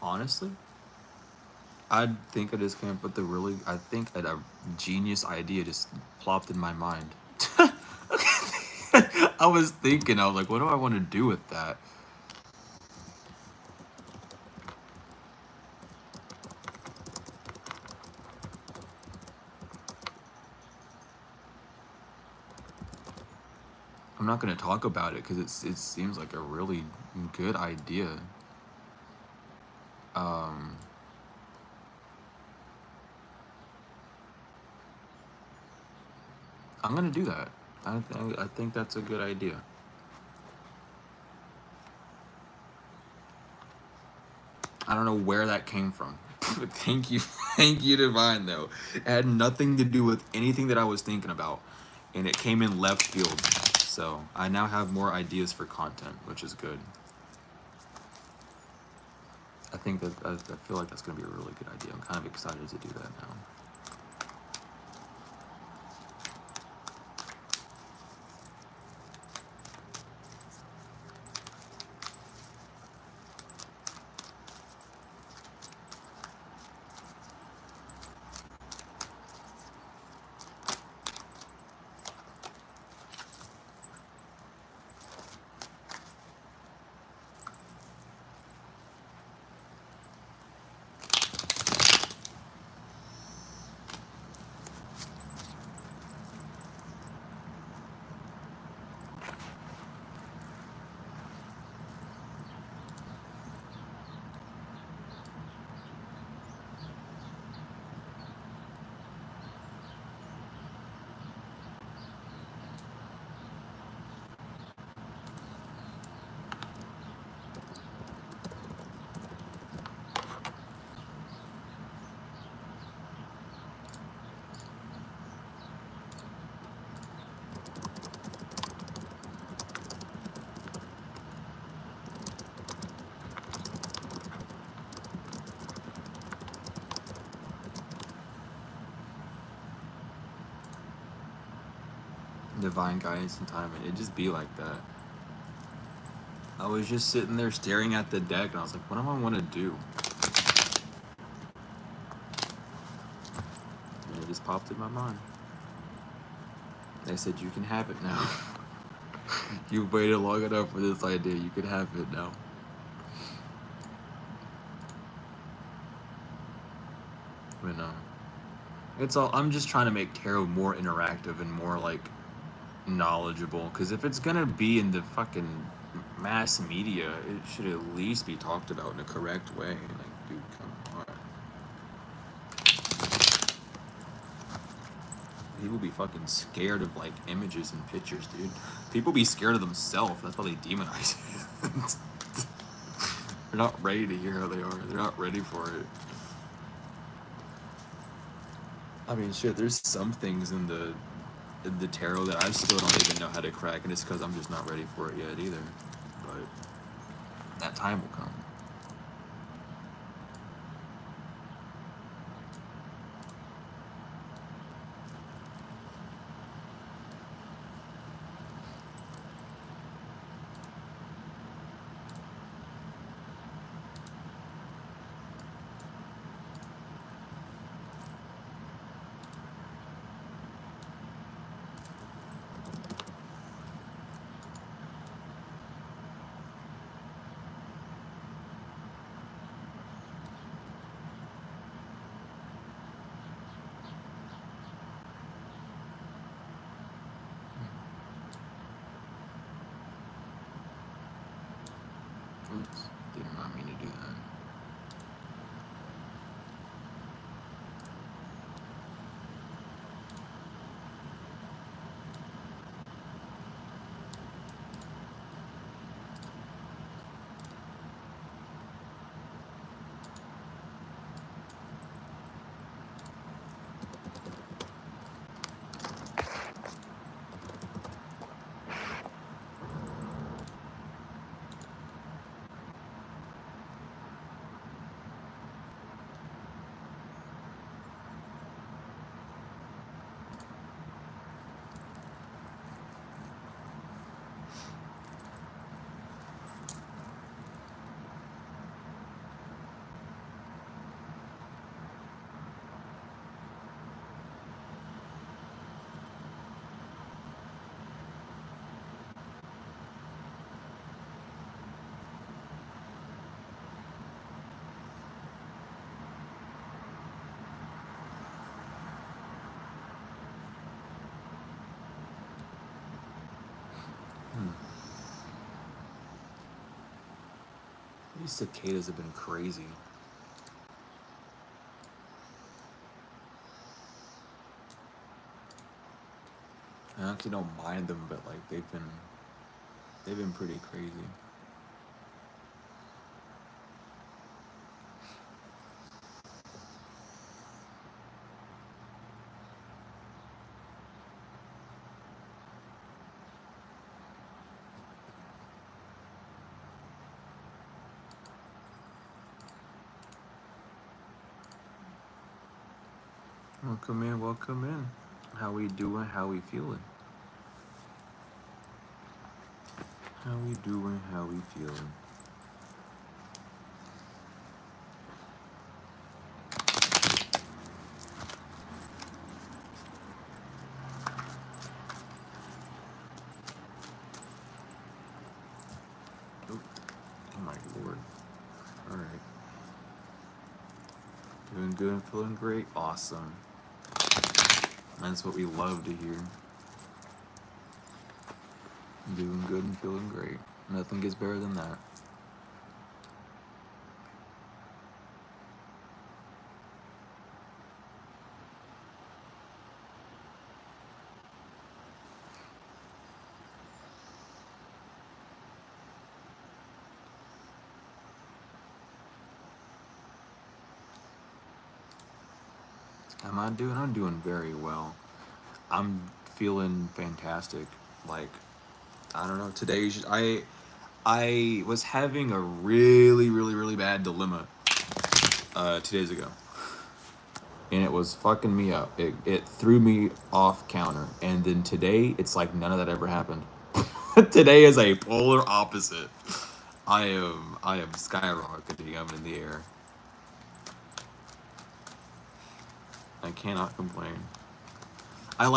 Honestly, I think I just came up with I think a genius idea just plopped in my mind. I was thinking, I was like, what do I want to do with that? I'm not going to talk about it because it seems like a really good idea. Um, I'm going to do that. I think that's a good idea. I don't know where that came from. Thank you. Thank you, Divine, though. It had nothing to do with anything that I was thinking about, and it came in left field. So I now have more ideas for content, which is good. I think that I feel like that's going to be a really good idea. I'm kind of excited to do that now. Divine guidance and timing. It just be like that. I was just sitting there staring at the deck, and I was like, what do I want to do? And it just popped in my mind. They said, you can have it now. You've waited long enough for this idea. You can have it now. But it's all. I'm just trying to make tarot more interactive and more like knowledgeable. Because if it's gonna be in the fucking mass media, it should at least be talked about in a correct way. Like, dude, come on. People be fucking scared of like images and pictures, dude. People be scared of themselves. That's why they demonize it. They're not ready to hear how they are. They're not ready for it. I mean, shit. There's some things in the tarot that I still don't even know how to crack, and it's because I'm just not ready for it yet either. But that time will come. Oops, did not mean to do that. These cicadas have been crazy. I actually don't mind them, but like they've been pretty crazy. Welcome in, welcome in. How we doing? How we feeling? How we doing? How we feeling? Oh my lord. Alright. Doing good and feeling great? Awesome. That's what we love to hear. Doing good and feeling great. Nothing gets better than that. I'm doing very well. I'm feeling fantastic. Like, I don't know, I was having a really bad dilemma 2 days ago. And it was fucking me up. It threw me off counter. And then today, it's like none of that ever happened. Today is a polar opposite. I am skyrocketing. I'm in the air. I cannot complain. I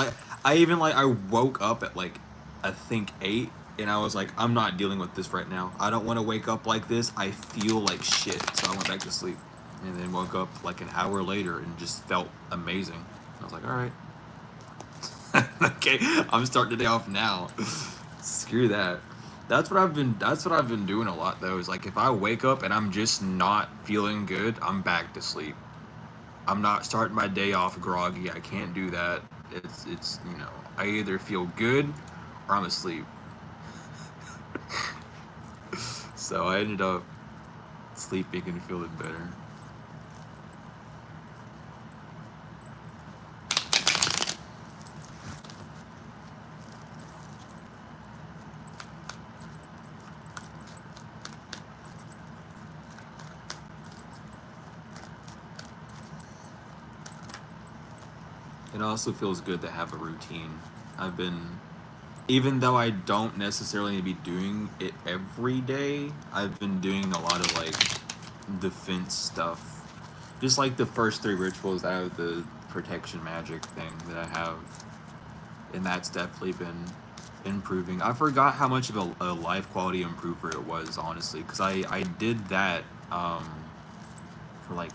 woke up at like I think 8 and I was like, I'm not dealing with this right now. I don't want to wake up like this. I feel like shit. So I went back to sleep. And then woke up like an hour later and just felt amazing. I was like, all right. Okay, I'm starting the day off now. Screw that. That's what I've been doing a lot though, is like if I wake up and I'm just not feeling good, I'm back to sleep. I'm not starting my day off groggy. I can't do that. It's I either feel good or I'm asleep. So I ended up sleeping and feeling better. It also feels good to have a routine. Even though I don't necessarily be doing it every day, I've been doing a lot of like defense stuff. Just like the first 3 rituals out of the protection magic thing that I have. And that's definitely been improving. I forgot how much of a life quality improver it was, honestly, because I did that for like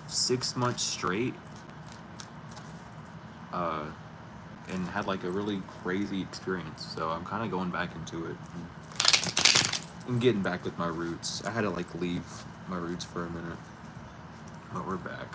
6 months straight. And had like a really crazy experience, so I'm kind of going back into it. I'm getting back with my roots. I had to like leave my roots for a minute, but we're back.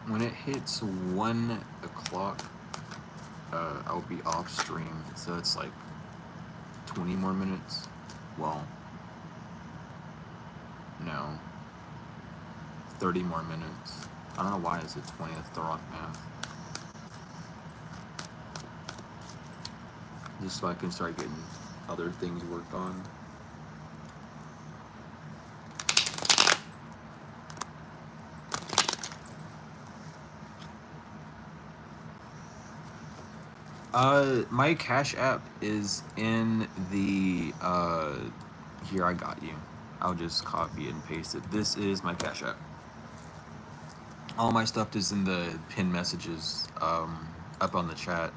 When it hits 1 o'clock, I'll be off stream. So it's like 20 more minutes. Well, no, 30 more minutes. I don't know why it's the 20th. The wrong math. Just so I can start getting other things worked on. My Cash App is in the, here, I got you. I'll just copy and paste it. This is my Cash App. All my stuff is in the pinned messages, up on the chat.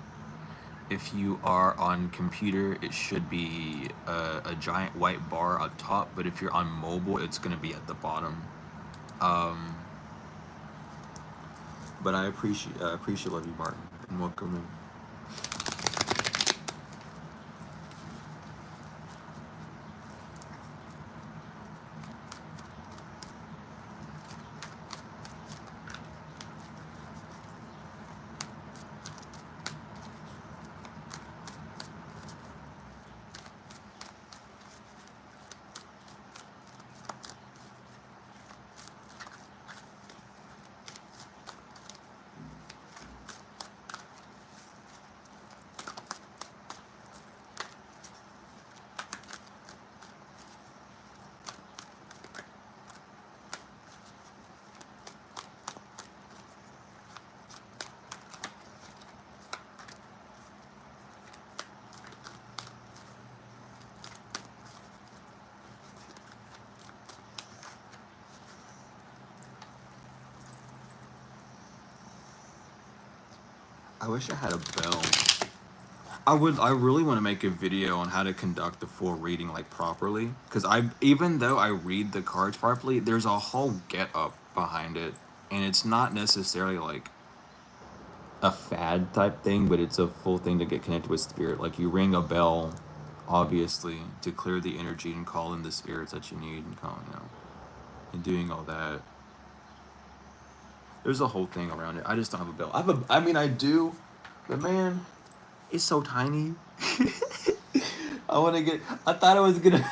If you are on computer, it should be a giant white bar up top, but if you're on mobile, it's gonna be at the bottom. But I appreciate love you, Martin, and welcome in. I wish I had a bell. I really want to make a video on how to conduct the full reading like properly, because even though I read the cards properly, there's a whole get up behind it, and it's not necessarily like a fad type thing, but it's a full thing to get connected with spirit. Like you ring a bell, obviously, to clear the energy and call in the spirits that you need and call, and doing all that. There's a whole thing around it. I just don't have a bell. I mean, I do, but man, it's so tiny. I thought it was gonna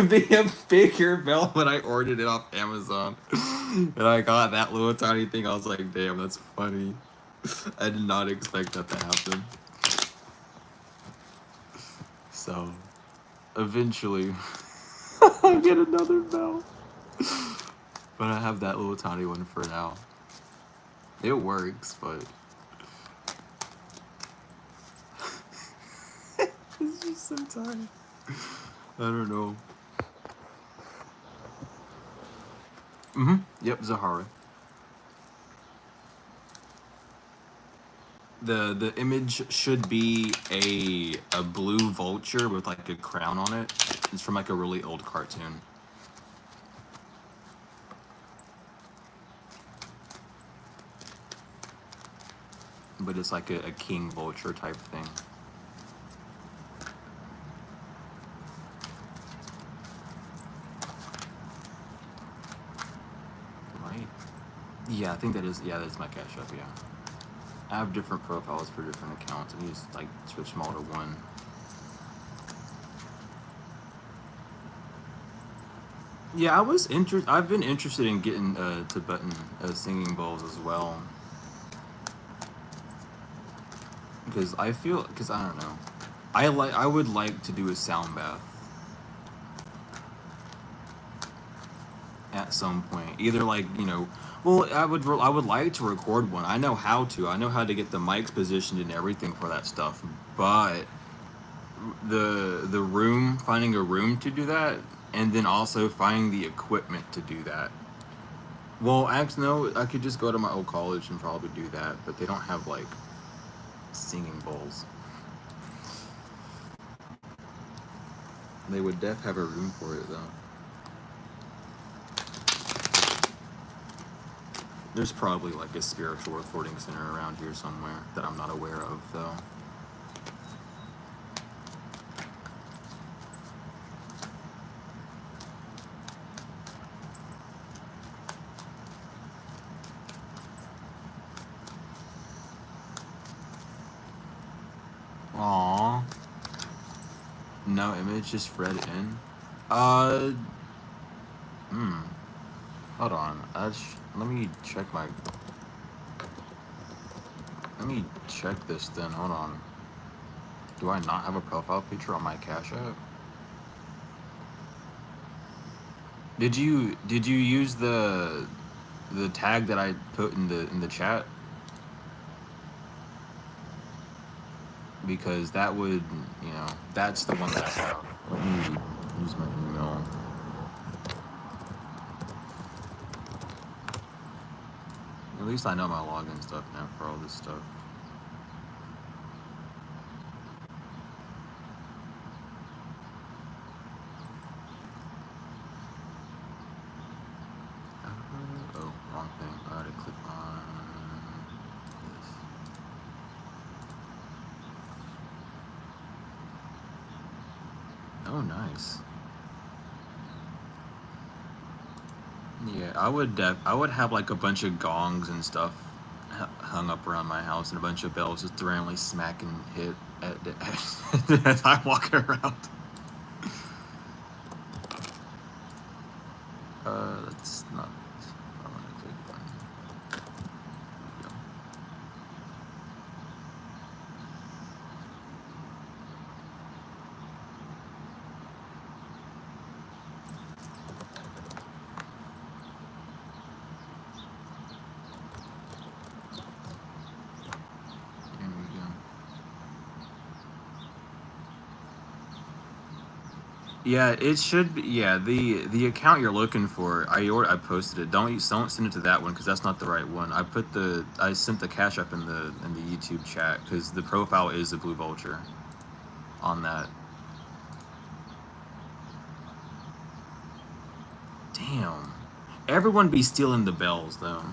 be a bigger bell when I ordered it off Amazon. And I got that little tiny thing. I was like, damn, that's funny. I did not expect that to happen. So, eventually, I'll get another bell. But I have that little tiny one for now. It works, but it's just so tiny. I don't know. Yep, Zahara. The image should be a blue vulture with like a crown on it. It's from like a really old cartoon. But it's like a king vulture type thing. Right? Yeah, I think that's my Cash App, yeah. I have different profiles for different accounts. I just like switch them all to one. Yeah, I've been interested in getting Tibetan singing bowls as well. because I don't know. I would like to do a sound bath at some point. Either like, well, I would like to record one. I know how to. I know how to get the mics positioned and everything for that stuff. But the room, finding a room to do that, and then also finding the equipment to do that. Well, actually, no, I could just go to my old college and probably do that, but they don't have like singing bowls. They would have a room for it though. There's probably like a spiritual recording center around here somewhere that I'm not aware of though. Aww. No image, just read in. Uh, Hold on. Let me check my. Let me check this then. Hold on. Do I not have a profile picture on my Cash App? Did you use the tag that I put in the chat? Because that would, that's the one that I have. Let me use my email. At least I know my login stuff now for all this stuff. Oh, wrong thing. I gotta click on this. Oh, nice. Yeah, I would have like a bunch of gongs and stuff hung up around my house and a bunch of bells just randomly smack and hit as I walk around. That's not. I want to click one. There we go. Yeah, it should be. Yeah, the account you're looking for, I posted it. Don't send it to that one because that's not the right one. I sent the Cash App in the YouTube chat because the profile is the Blue Vulture on that. Damn, everyone be stealing the bells though.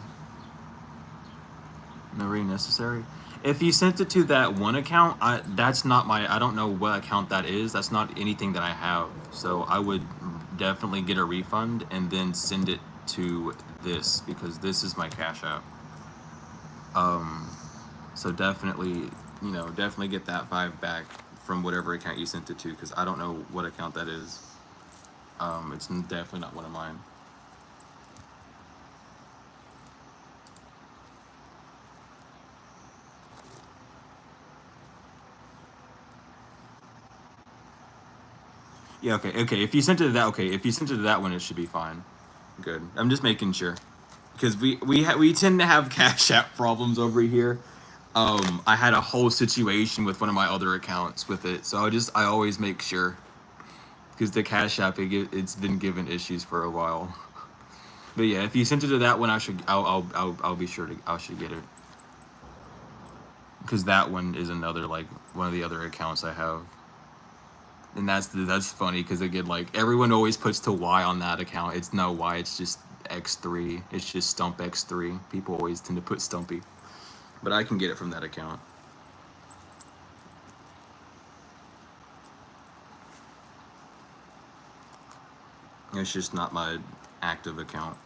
Not really necessary. If you sent it to that one account, that's not my. I don't know what account that is. That's not anything that I have. So I would definitely get a refund and then send it to this because this is my Cash App. So definitely, definitely get that 5 back from whatever account you sent it to because I don't know what account that is. It's definitely not one of mine. Yeah, okay. If you sent it to that one, it should be fine. Good. I'm just making sure because we tend to have Cash App problems over here. I had a whole situation with one of my other accounts with it, so I always make sure because the Cash App it's been given issues for a while. But yeah, if you sent it to that one, I'll be sure I should get it because that one is another like one of the other accounts I have. And that's funny because again, like everyone always puts to Y on that account. It's no Y. It's just X3. It's just Stump X3. People always tend to put Stumpy, but I can get it from that account. It's just not my active account.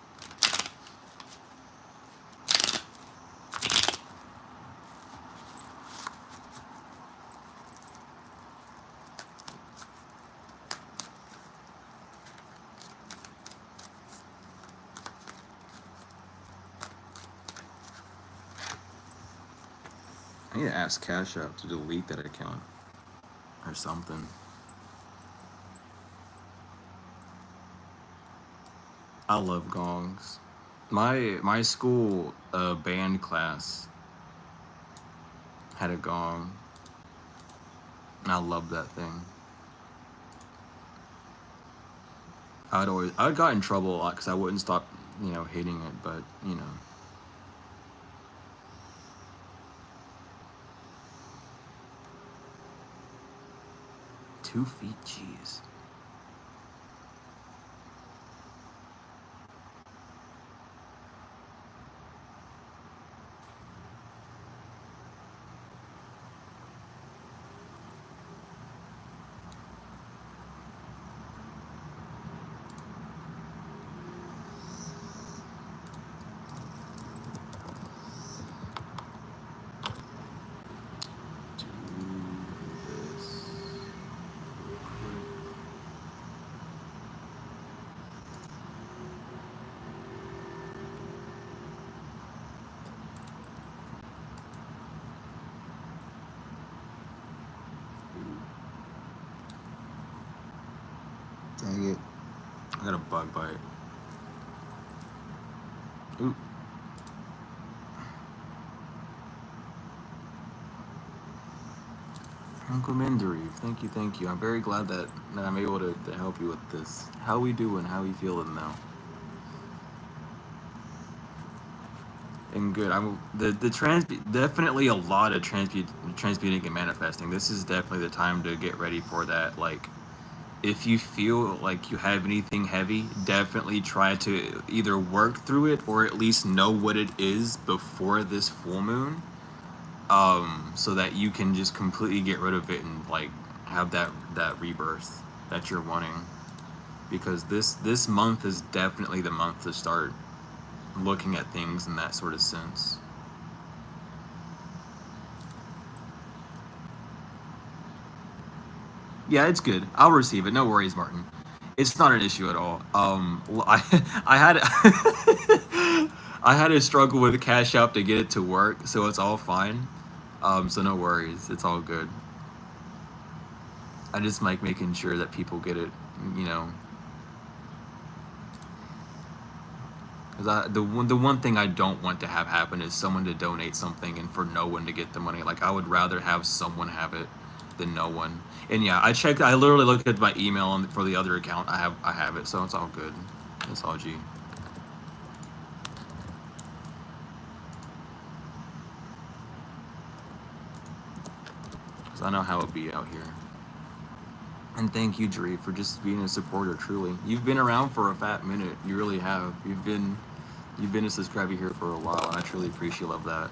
need to ask Cash App to delete that account or something. I love gongs. My school band class had a gong, and I love that thing. I'd got in trouble a lot because I wouldn't stop, hitting it, but 2 feet, jeez. Dang it. I got a bug bite. Ooh. Uncle Mindery, thank you. I'm very glad that I'm able to help you with this. How we doing? How we feeling now? And good. Definitely a lot of transmuting and manifesting. This is definitely the time to get ready for that. Like, if you feel like you have anything heavy, definitely try to either work through it or at least know what it is before this full moon, so that you can just completely get rid of it and like have that rebirth that you're wanting. Because this month is definitely the month to start looking at things in that sort of sense. Yeah, it's good. I'll receive it. No worries, Martin. It's not an issue at all. I had I had to struggle with Cash App to get it to work, so it's all fine. So no worries. It's all good. I just like making sure that people get it, you know. Because the one thing I don't want to have happen is someone to donate something and for no one to get the money. Like, I would rather have someone have it than no one. And yeah, I checked. I literally looked at my email for the other account. I have it, so it's all good. It's all G. Because I know how it be out here. And thank you, Dree, for just being a supporter. Truly, you've been around for a fat minute. You really have. You've been a subscriber here for a while, and I truly appreciate love that.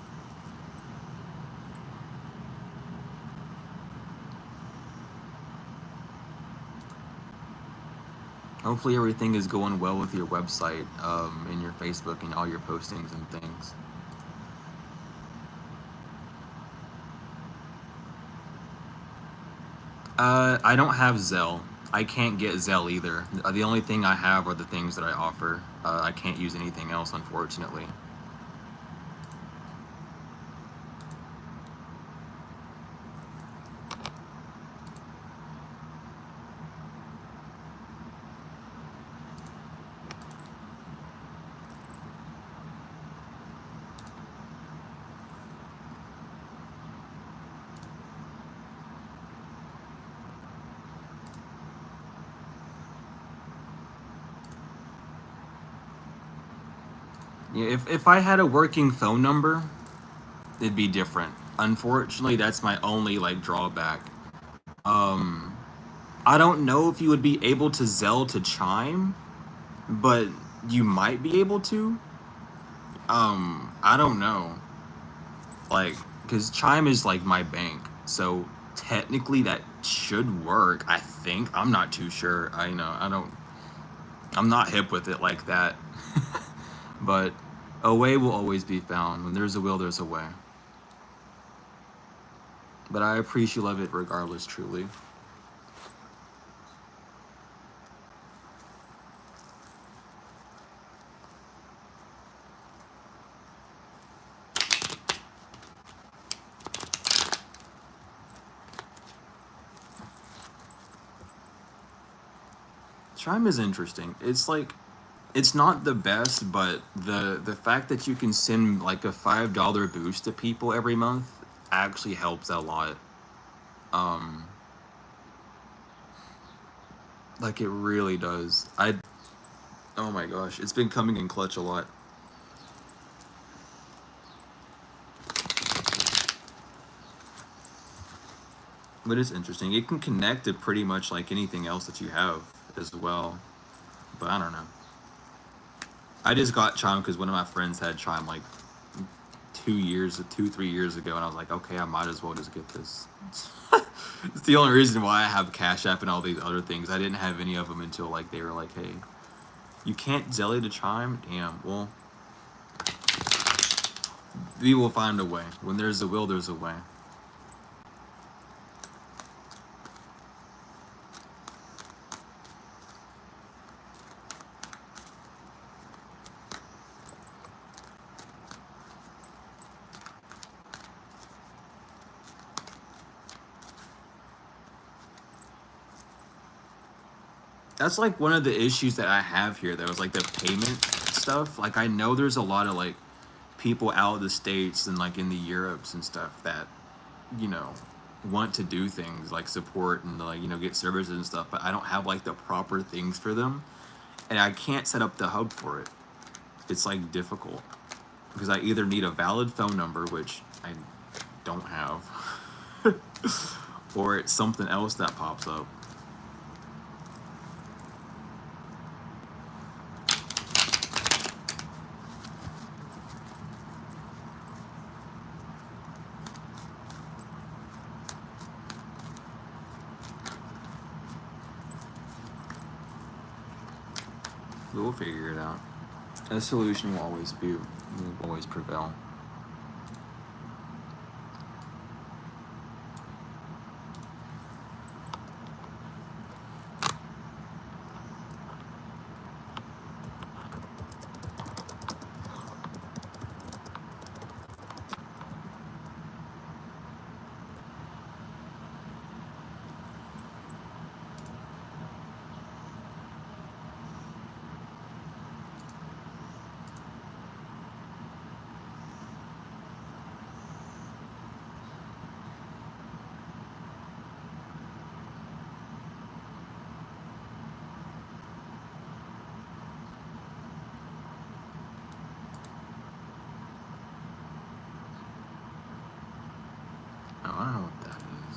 Hopefully everything is going well with your website, and your Facebook and all your postings and things. I don't have Zelle. I can't get Zelle either. The only thing I have are the things that I offer. I can't use anything else, unfortunately. Yeah, if I had a working phone number, it'd be different. Unfortunately, that's my only like drawback. I don't know if you would be able to Zelle to Chime, but you might be able to. I don't know. Like, because Chime is like my bank, so technically that should work. I think. I'm not too sure. I'm not hip with it like that. But a way will always be found. When there's a will, there's a way. But I appreciate love it regardless, truly. Chime is interesting. It's like it's not the best, but the fact that you can send like a $5 boost to people every month actually helps a lot. Um, like it really does. Oh my gosh, it's been coming in clutch a lot. But it's interesting. It can connect to pretty much like anything else that you have as well. But I don't know. I just got Chime because one of my friends had Chime like 3 years ago, and I was like, okay, I might as well just get this. It's the only reason why I have Cash App and all these other things. I didn't have any of them until like they were like, hey, you can't Zelly to Chime? Damn, well, we will find a way. When there's a will, there's a way. That's like one of the issues that I have here, though, is like the payment stuff. Like, I know there's a lot of like people out of the States and like in the Europes and stuff that, you know, want to do things like support and like, you know, get services and stuff, but I don't have like the proper things for them. And I can't set up the hub for it. It's like difficult because I either need a valid phone number, which I don't have, or it's something else that pops up. We'll figure it out. A solution will always prevail. Oh, I don't know what that is.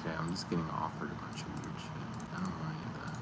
Okay, I'm just getting offered a bunch of weird shit. I don't want any of that.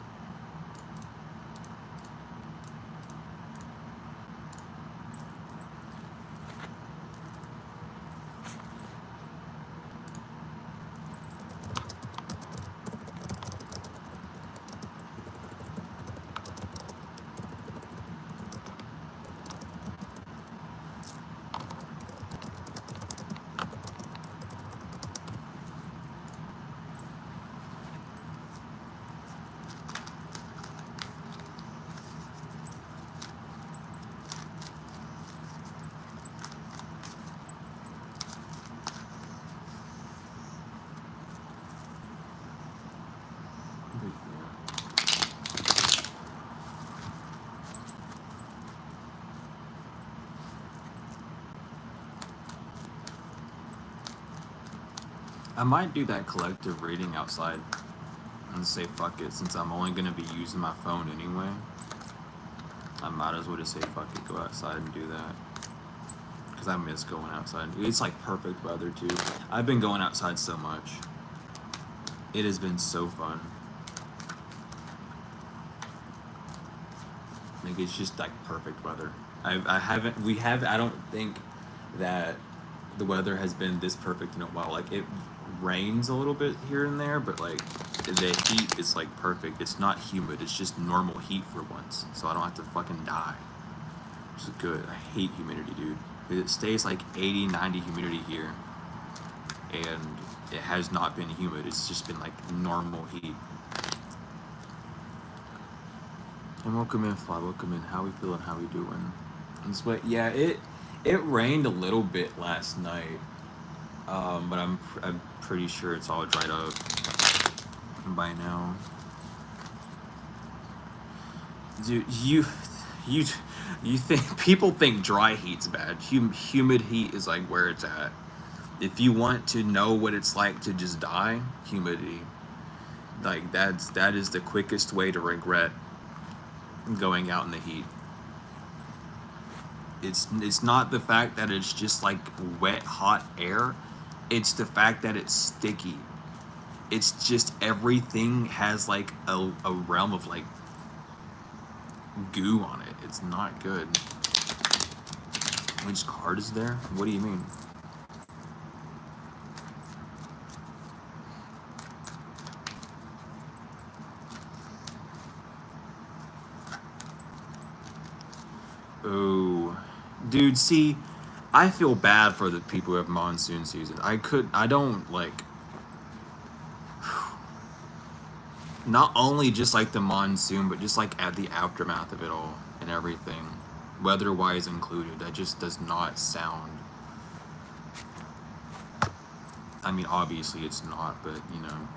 I might do that collective reading outside and say fuck it, since I'm only gonna be using my phone anyway. I might as well just say fuck it, go outside and do that. Because I miss going outside. It's like perfect weather too. I've been going outside so much. It has been so fun. Like it's just like perfect weather. I don't think that the weather has been this perfect in a while. Like it rains a little bit here and there, but like the heat is like perfect. It's not humid. It's just normal heat for once. So I don't have to fucking die. Which is good. I hate humidity, dude. It stays like 80, 90 humidity here. And it has not been humid. It's just been like normal heat. And welcome in, Fly. Welcome in. How we feeling? How we doing? But yeah, it rained a little bit last night. But I'm pretty sure it's all dried up by now. Dude, you you think people think dry heat's bad. Humid heat is like where it's at. If you want to know what it's like to just die, humidity. Like that is the quickest way to regret going out in the heat. It's not the fact that it's just like wet hot air. It's the fact that it's sticky. It's just everything has like a realm of like goo on it. It's not good. Which card is there? What do you mean? Oh, dude, see, I feel bad for the people who have monsoon season. I don't like, not only just like the monsoon, but just like at the aftermath of it all and everything, weather-wise included. That just does not sound. I mean, obviously it's not, but you know.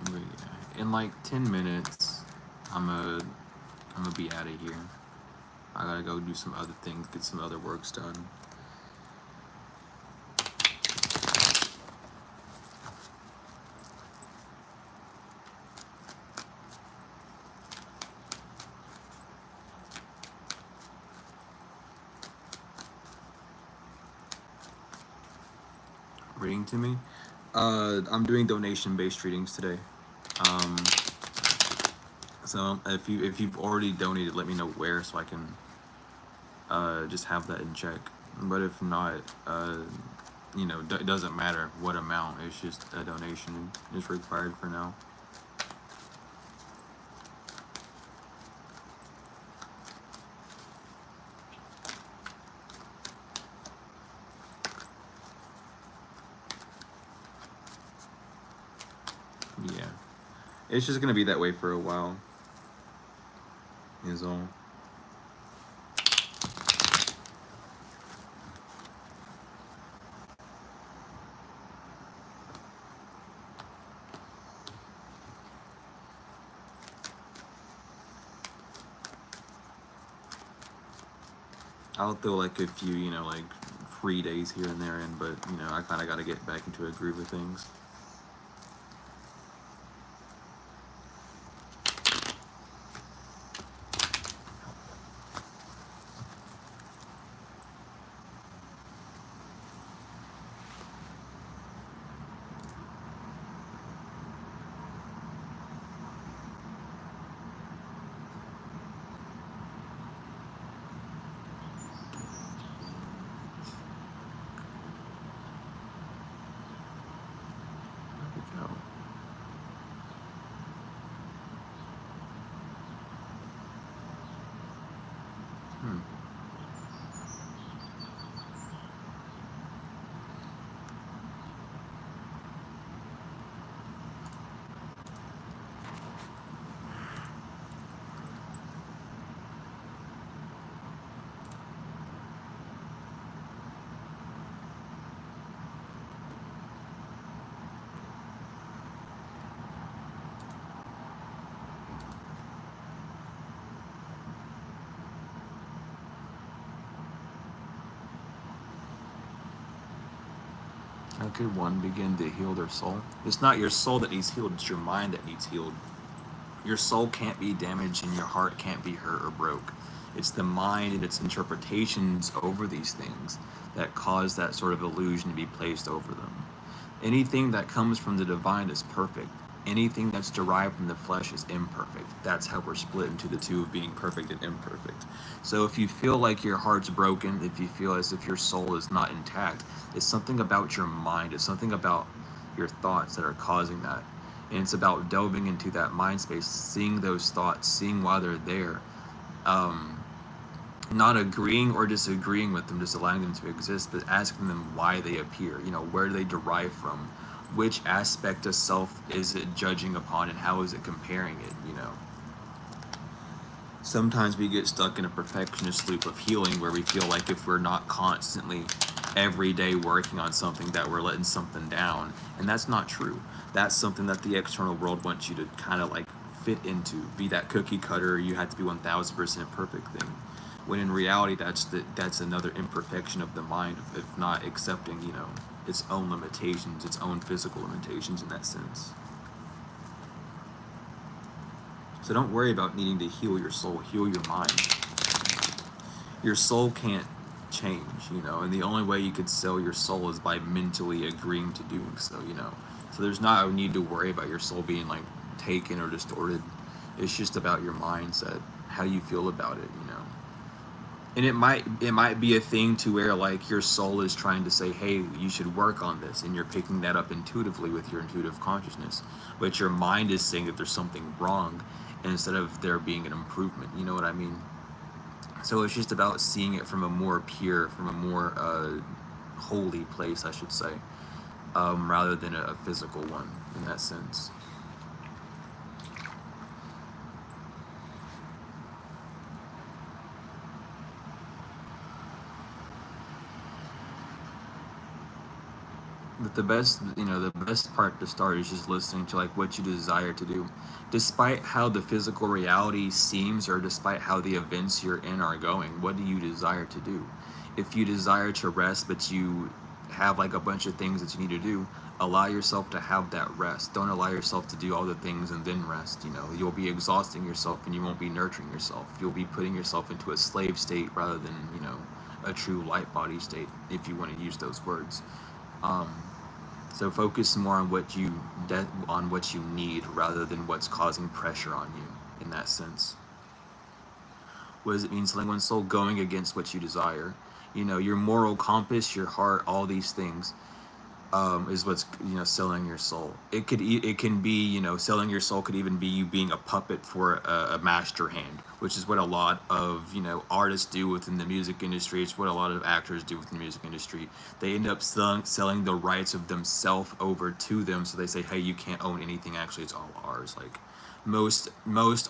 But yeah, in like 10 minutes, I'm gonna I'm gonna be out of here. I gotta go do some other things, get some other works done. Reading to me? I'm doing donation-based readings today. Um, so if you've already donated, let me know where so I can just have that in check. But if not, you know, it doesn't matter what amount. It's just a donation is required for now. Yeah, it's just gonna be that way for a while. Is all. I'll throw like a few, you know, like free days here and there in, but you know, I kind of got to get back into a groove of things. There we go. Hmm. How could one begin to heal their soul? It's not your soul that needs healed, it's your mind that needs healed. Your soul can't be damaged and your heart can't be hurt or broke. It's the mind and its interpretations over these things that cause that sort of illusion to be placed over them. Anything that comes from the divine is perfect. Anything that's derived from the flesh is imperfect. That's how we're split into the two of being perfect and imperfect. So if you feel like your heart's broken, if you feel as if your soul is not intact, it's something about your mind. It's something about your thoughts that are causing that. And it's about delving into that mind space, seeing those thoughts, seeing why they're there. Um, Not agreeing or disagreeing with them, just allowing them to exist, but asking them why they appear. Where do they derive from? Which aspect of self is it judging upon, and how is it comparing it? Sometimes we get stuck in a perfectionist loop of healing where we feel like if we're not constantly every day working on something that we're letting something down, and that's not true. That's something that the external world wants you to kind of like fit into, be that cookie cutter, you have to be 1000% perfect thing, when in reality that's another imperfection of the mind, of not accepting its own limitations, its own physical limitations in that sense. So don't worry about needing to heal your soul, heal your mind. Your soul can't change, and the only way you could sell your soul is by mentally agreeing to doing so. So there's not a need to worry about your soul being like taken or distorted. It's just about your mindset, how you feel about it. And it might be a thing to where like your soul is trying to say, hey, you should work on this, and you're picking that up intuitively with your intuitive consciousness, but your mind is saying that there's something wrong instead of there being an improvement. You know what I mean? So it's just about seeing it from a more pure, from a more holy place, I should say, rather than a physical one in that sense. But the best part to start is just listening to like what you desire to do, despite how the physical reality seems, or despite how the events you're in are going. What do you desire to do? If you desire to rest, but you have like a bunch of things that you need to do, allow yourself to have that rest. Don't allow yourself to do all the things and then rest. You'll be exhausting yourself, and you won't be nurturing yourself. You'll be putting yourself into a slave state rather than a true light body state, if you want to use those words. Um, so focus more on what you need rather than what's causing pressure on you in that sense. What does it mean selling one's soul? Going against what you desire. Your moral compass, your heart, all these things is what's selling your soul. It can be selling your soul could even be you being a puppet for a master hand, which is what a lot of artists do within the music industry. It's what a lot of actors do within the music industry. They end up selling the rights of themselves over to them, so they say, hey, you can't own anything, actually it's all ours. Like most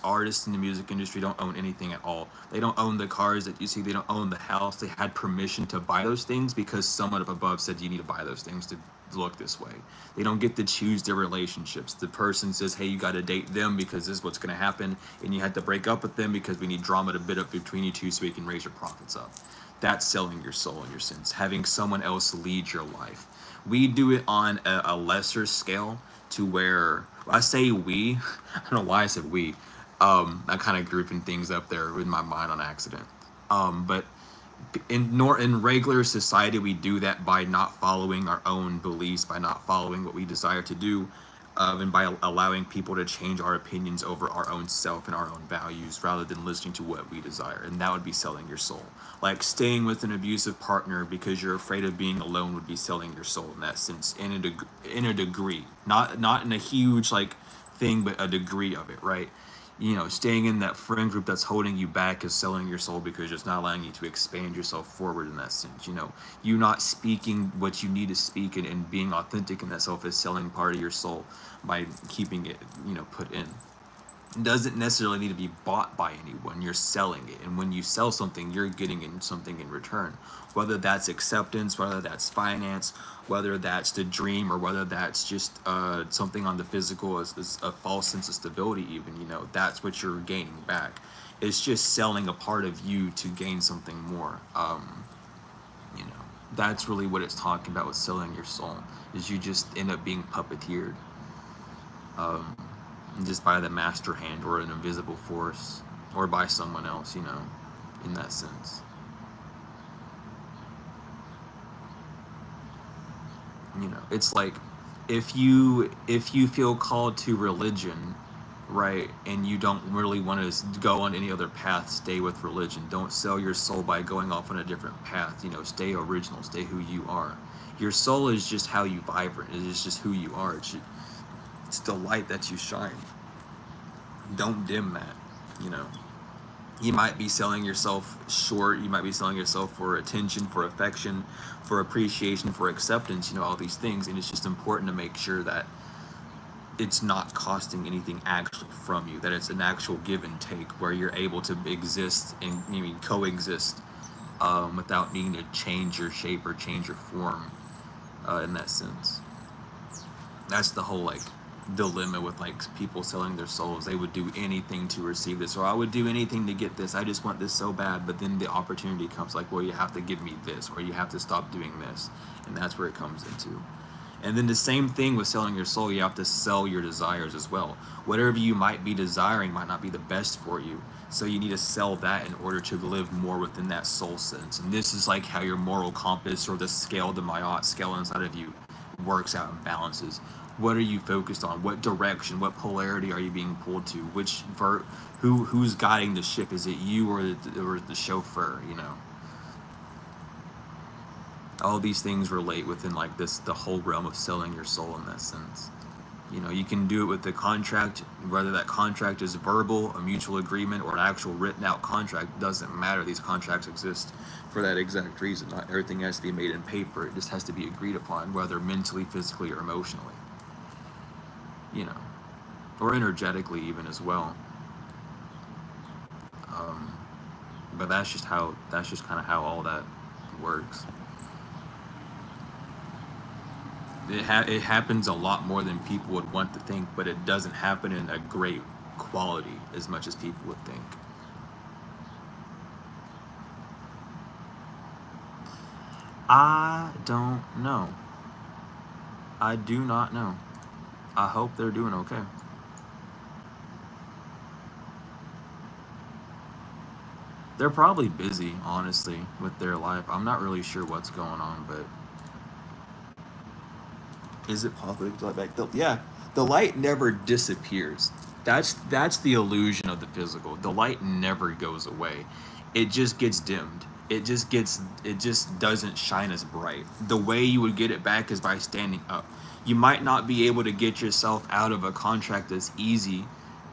artists in the music industry don't own anything at all. They don't own the cars that you see. They don't own the house. They had permission to buy those things because someone up above said you need to buy those things to look this way. They don't get to choose their relationships. The person says, hey, you got to date them because this is what's going to happen, and you had to break up with them because we need drama to bid up between you two so we can raise your profits up. That's selling your soul in your sense, having someone else lead your life. We do it on a lesser scale, to where I say we, I don't know why I said we. I kind of grouping things up there with my mind on accident. But in regular society, we do that by not following our own beliefs, by not following what we desire to do, and by allowing people to change our opinions over our own self and our own values, rather than listening to what we desire. And that would be selling your soul. Like staying with an abusive partner because you're afraid of being alone would be selling your soul in that sense, in a degree, not in a huge like thing, but a degree of it, right? Staying in that friend group that's holding you back is selling your soul, because it's not allowing you to expand yourself forward in that sense. You not speaking what you need to speak, and being authentic in that self is selling part of your soul by keeping it, put in. It doesn't necessarily need to be bought by anyone. You're selling it. And when you sell something, you're getting in something in return. Whether that's acceptance, whether that's finance, whether that's the dream, or whether that's just something on the physical, is a false sense of stability even, that's what you're gaining back. It's just selling a part of you to gain something more. You know, that's really what it's talking about with selling your soul, is you just end up being puppeteered. Just by the master hand or an invisible force, or by someone else, in that sense. It's like if you feel called to religion, right, and you don't really want to go on any other path, stay with religion. Don't sell your soul by going off on a different path. Stay original, stay who you are. Your soul is just how you vibrate. It is just who you are. It's the light that you shine. Don't dim that. you know you might be selling yourself short. You might be selling yourself for attention, for affection, for appreciation, for acceptance, all these things. And it's just important to make sure that it's not costing anything actually from you, that it's an actual give and take where you're able to exist and coexist, without needing to change your shape or change your form, in that sense. That's the whole dilemma with people selling their souls. They would do anything to receive this, or I would do anything to get this. I just want this so bad. But then the opportunity comes well, you have to give me this, or you have to stop doing this. And that's where it comes into. And then the same thing with selling your soul. You have to sell your desires as well. Whatever you might be desiring might not be the best for you. So you need to sell that in order to live more within that soul sense. And this is how your moral compass, or the scale, the Mayat scale inside of you, works out and balances. What are you focused on? What direction, what polarity are you being pulled to? Who's guiding the ship? Is it you or the chauffeur? All these things relate within the whole realm of selling your soul in that sense. You can do it with the contract, whether that contract is verbal, a mutual agreement, or an actual written out contract. Doesn't matter. These contracts exist for that exact reason. Not everything has to be made in paper. It just has to be agreed upon, whether mentally, physically, or emotionally. Or energetically even as well. But that's just kind of how all that works. It happens a lot more than people would want to think, but it doesn't happen in a great quality as much as people would think. I don't know. I do not know. I hope they're doing okay. They're probably busy, honestly, with their life. I'm not really sure what's going on, but is it possible to light back? Yeah, the light never disappears. That's the illusion of the physical. The light never goes away. It just gets dimmed. It just doesn't shine as bright. The way you would get it back is by standing up. You might not be able to get yourself out of a contract as easy,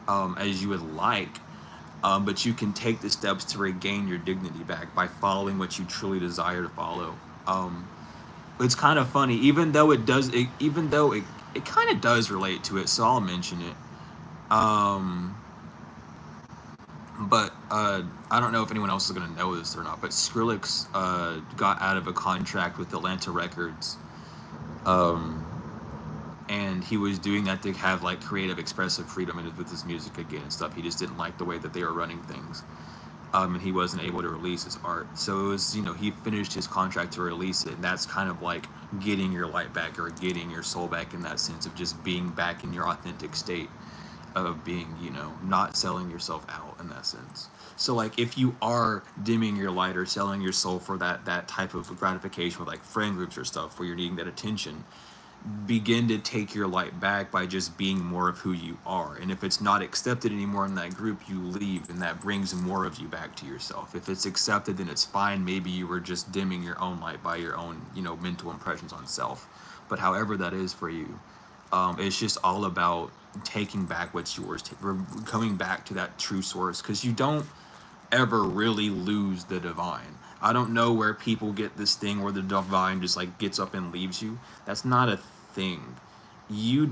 as you would like, but you can take the steps to regain your dignity back by following what you truly desire to follow. It's kind of funny, even though it kind of does relate to it, so I'll mention it. But I don't know if anyone else is going to know this or not, but Skrillex got out of a contract with Atlanta Records. And he was doing that to have creative expressive freedom with his music again and stuff. He just didn't like the way that they were running things. And he wasn't able to release his art. So it was, he finished his contract to release it. And that's kind of getting your light back, or getting your soul back, in that sense of just being back in your authentic state of being, not selling yourself out in that sense. So if you are dimming your light or selling your soul for that type of gratification with friend groups or stuff where you're needing that attention, begin to take your light back by just being more of who you are. And if it's not accepted anymore in that group, you leave, and that brings more of you back to yourself. If it's accepted, then it's fine. Maybe you were just dimming your own light by your own mental impressions on self. But however that is for you, it's just all about taking back what's yours, coming back to that true source, because you don't ever really lose the divine. I don't know where people get this thing where the divine just gets up and leaves you. That's not a thing. The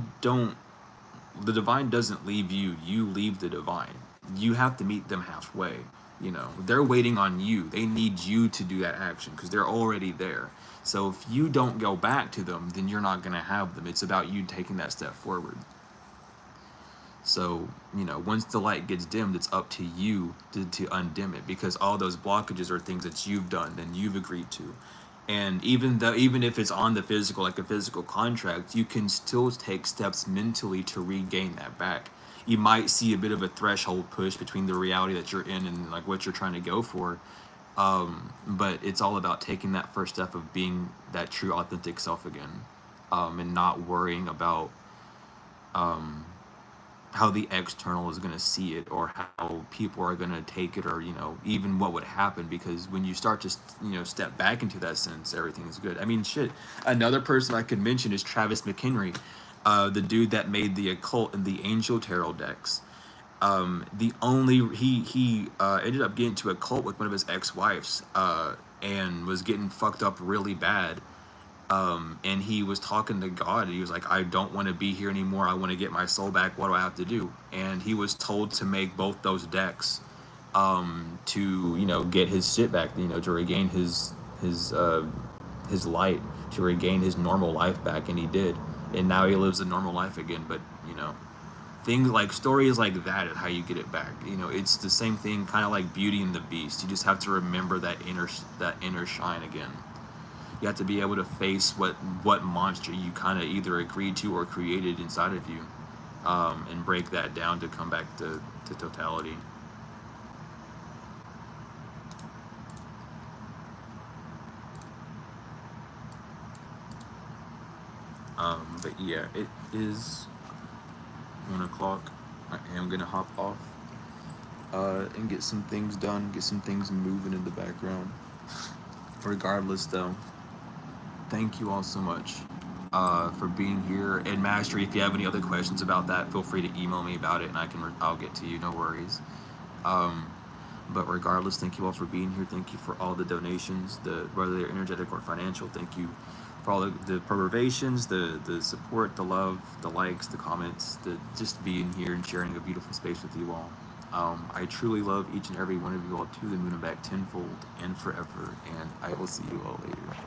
divine doesn't leave you. You leave the divine. You have to meet them halfway. They're waiting on you. They need you to do that action because they're already there. So if you don't go back to them, then you're not going to have them. It's about you taking that step forward. So, once the light gets dimmed, it's up to you to undim it, because all those blockages are things that you've done and you've agreed to. And even if it's on the physical, like a physical contract, you can still take steps mentally to regain that back. You might see a bit of a threshold push between the reality that you're in and what you're trying to go for. But it's all about taking that first step of being that true authentic self again. and not worrying about um, how the external is going to see it or how people are going to take it, or even what would happen, because when you start to step back into that sense, everything is good. I mean, shit, another person I could mention is Travis McHenry, the dude that made the occult and the angel tarot decks. The only he ended up getting to a cult with one of his ex-wives, and was getting fucked up really bad. And he was talking to God. He was like, I don't want to be here anymore. I want to get my soul back. What do I have to do? And he was told to make both those decks, to get his shit back. To regain his light, to regain his normal life back, and he did. And now he lives a normal life again. But things like stories like that is how you get it back. It's the same thing, kind of like Beauty and the Beast. You just have to remember that inner shine again. You have to be able to face what monster you kind of either agreed to or created inside of you, and break that down to come back to totality. But yeah, it is 1 o'clock. I am gonna hop off, and get some things done, get some things moving in the background. Regardless, though, thank you all so much, for being here. And Mastery, if you have any other questions about that, feel free to email me about it, and I'll get to you. No worries. Um, but regardless, thank you all for being here. Thank you for all the donations, whether they're energetic or financial. Thank you for all the perturbations, the support, the love, the likes, the comments, just being here and sharing a beautiful space with you all. I truly love each and every one of you all, to the moon and back tenfold and forever, and I will see you all later.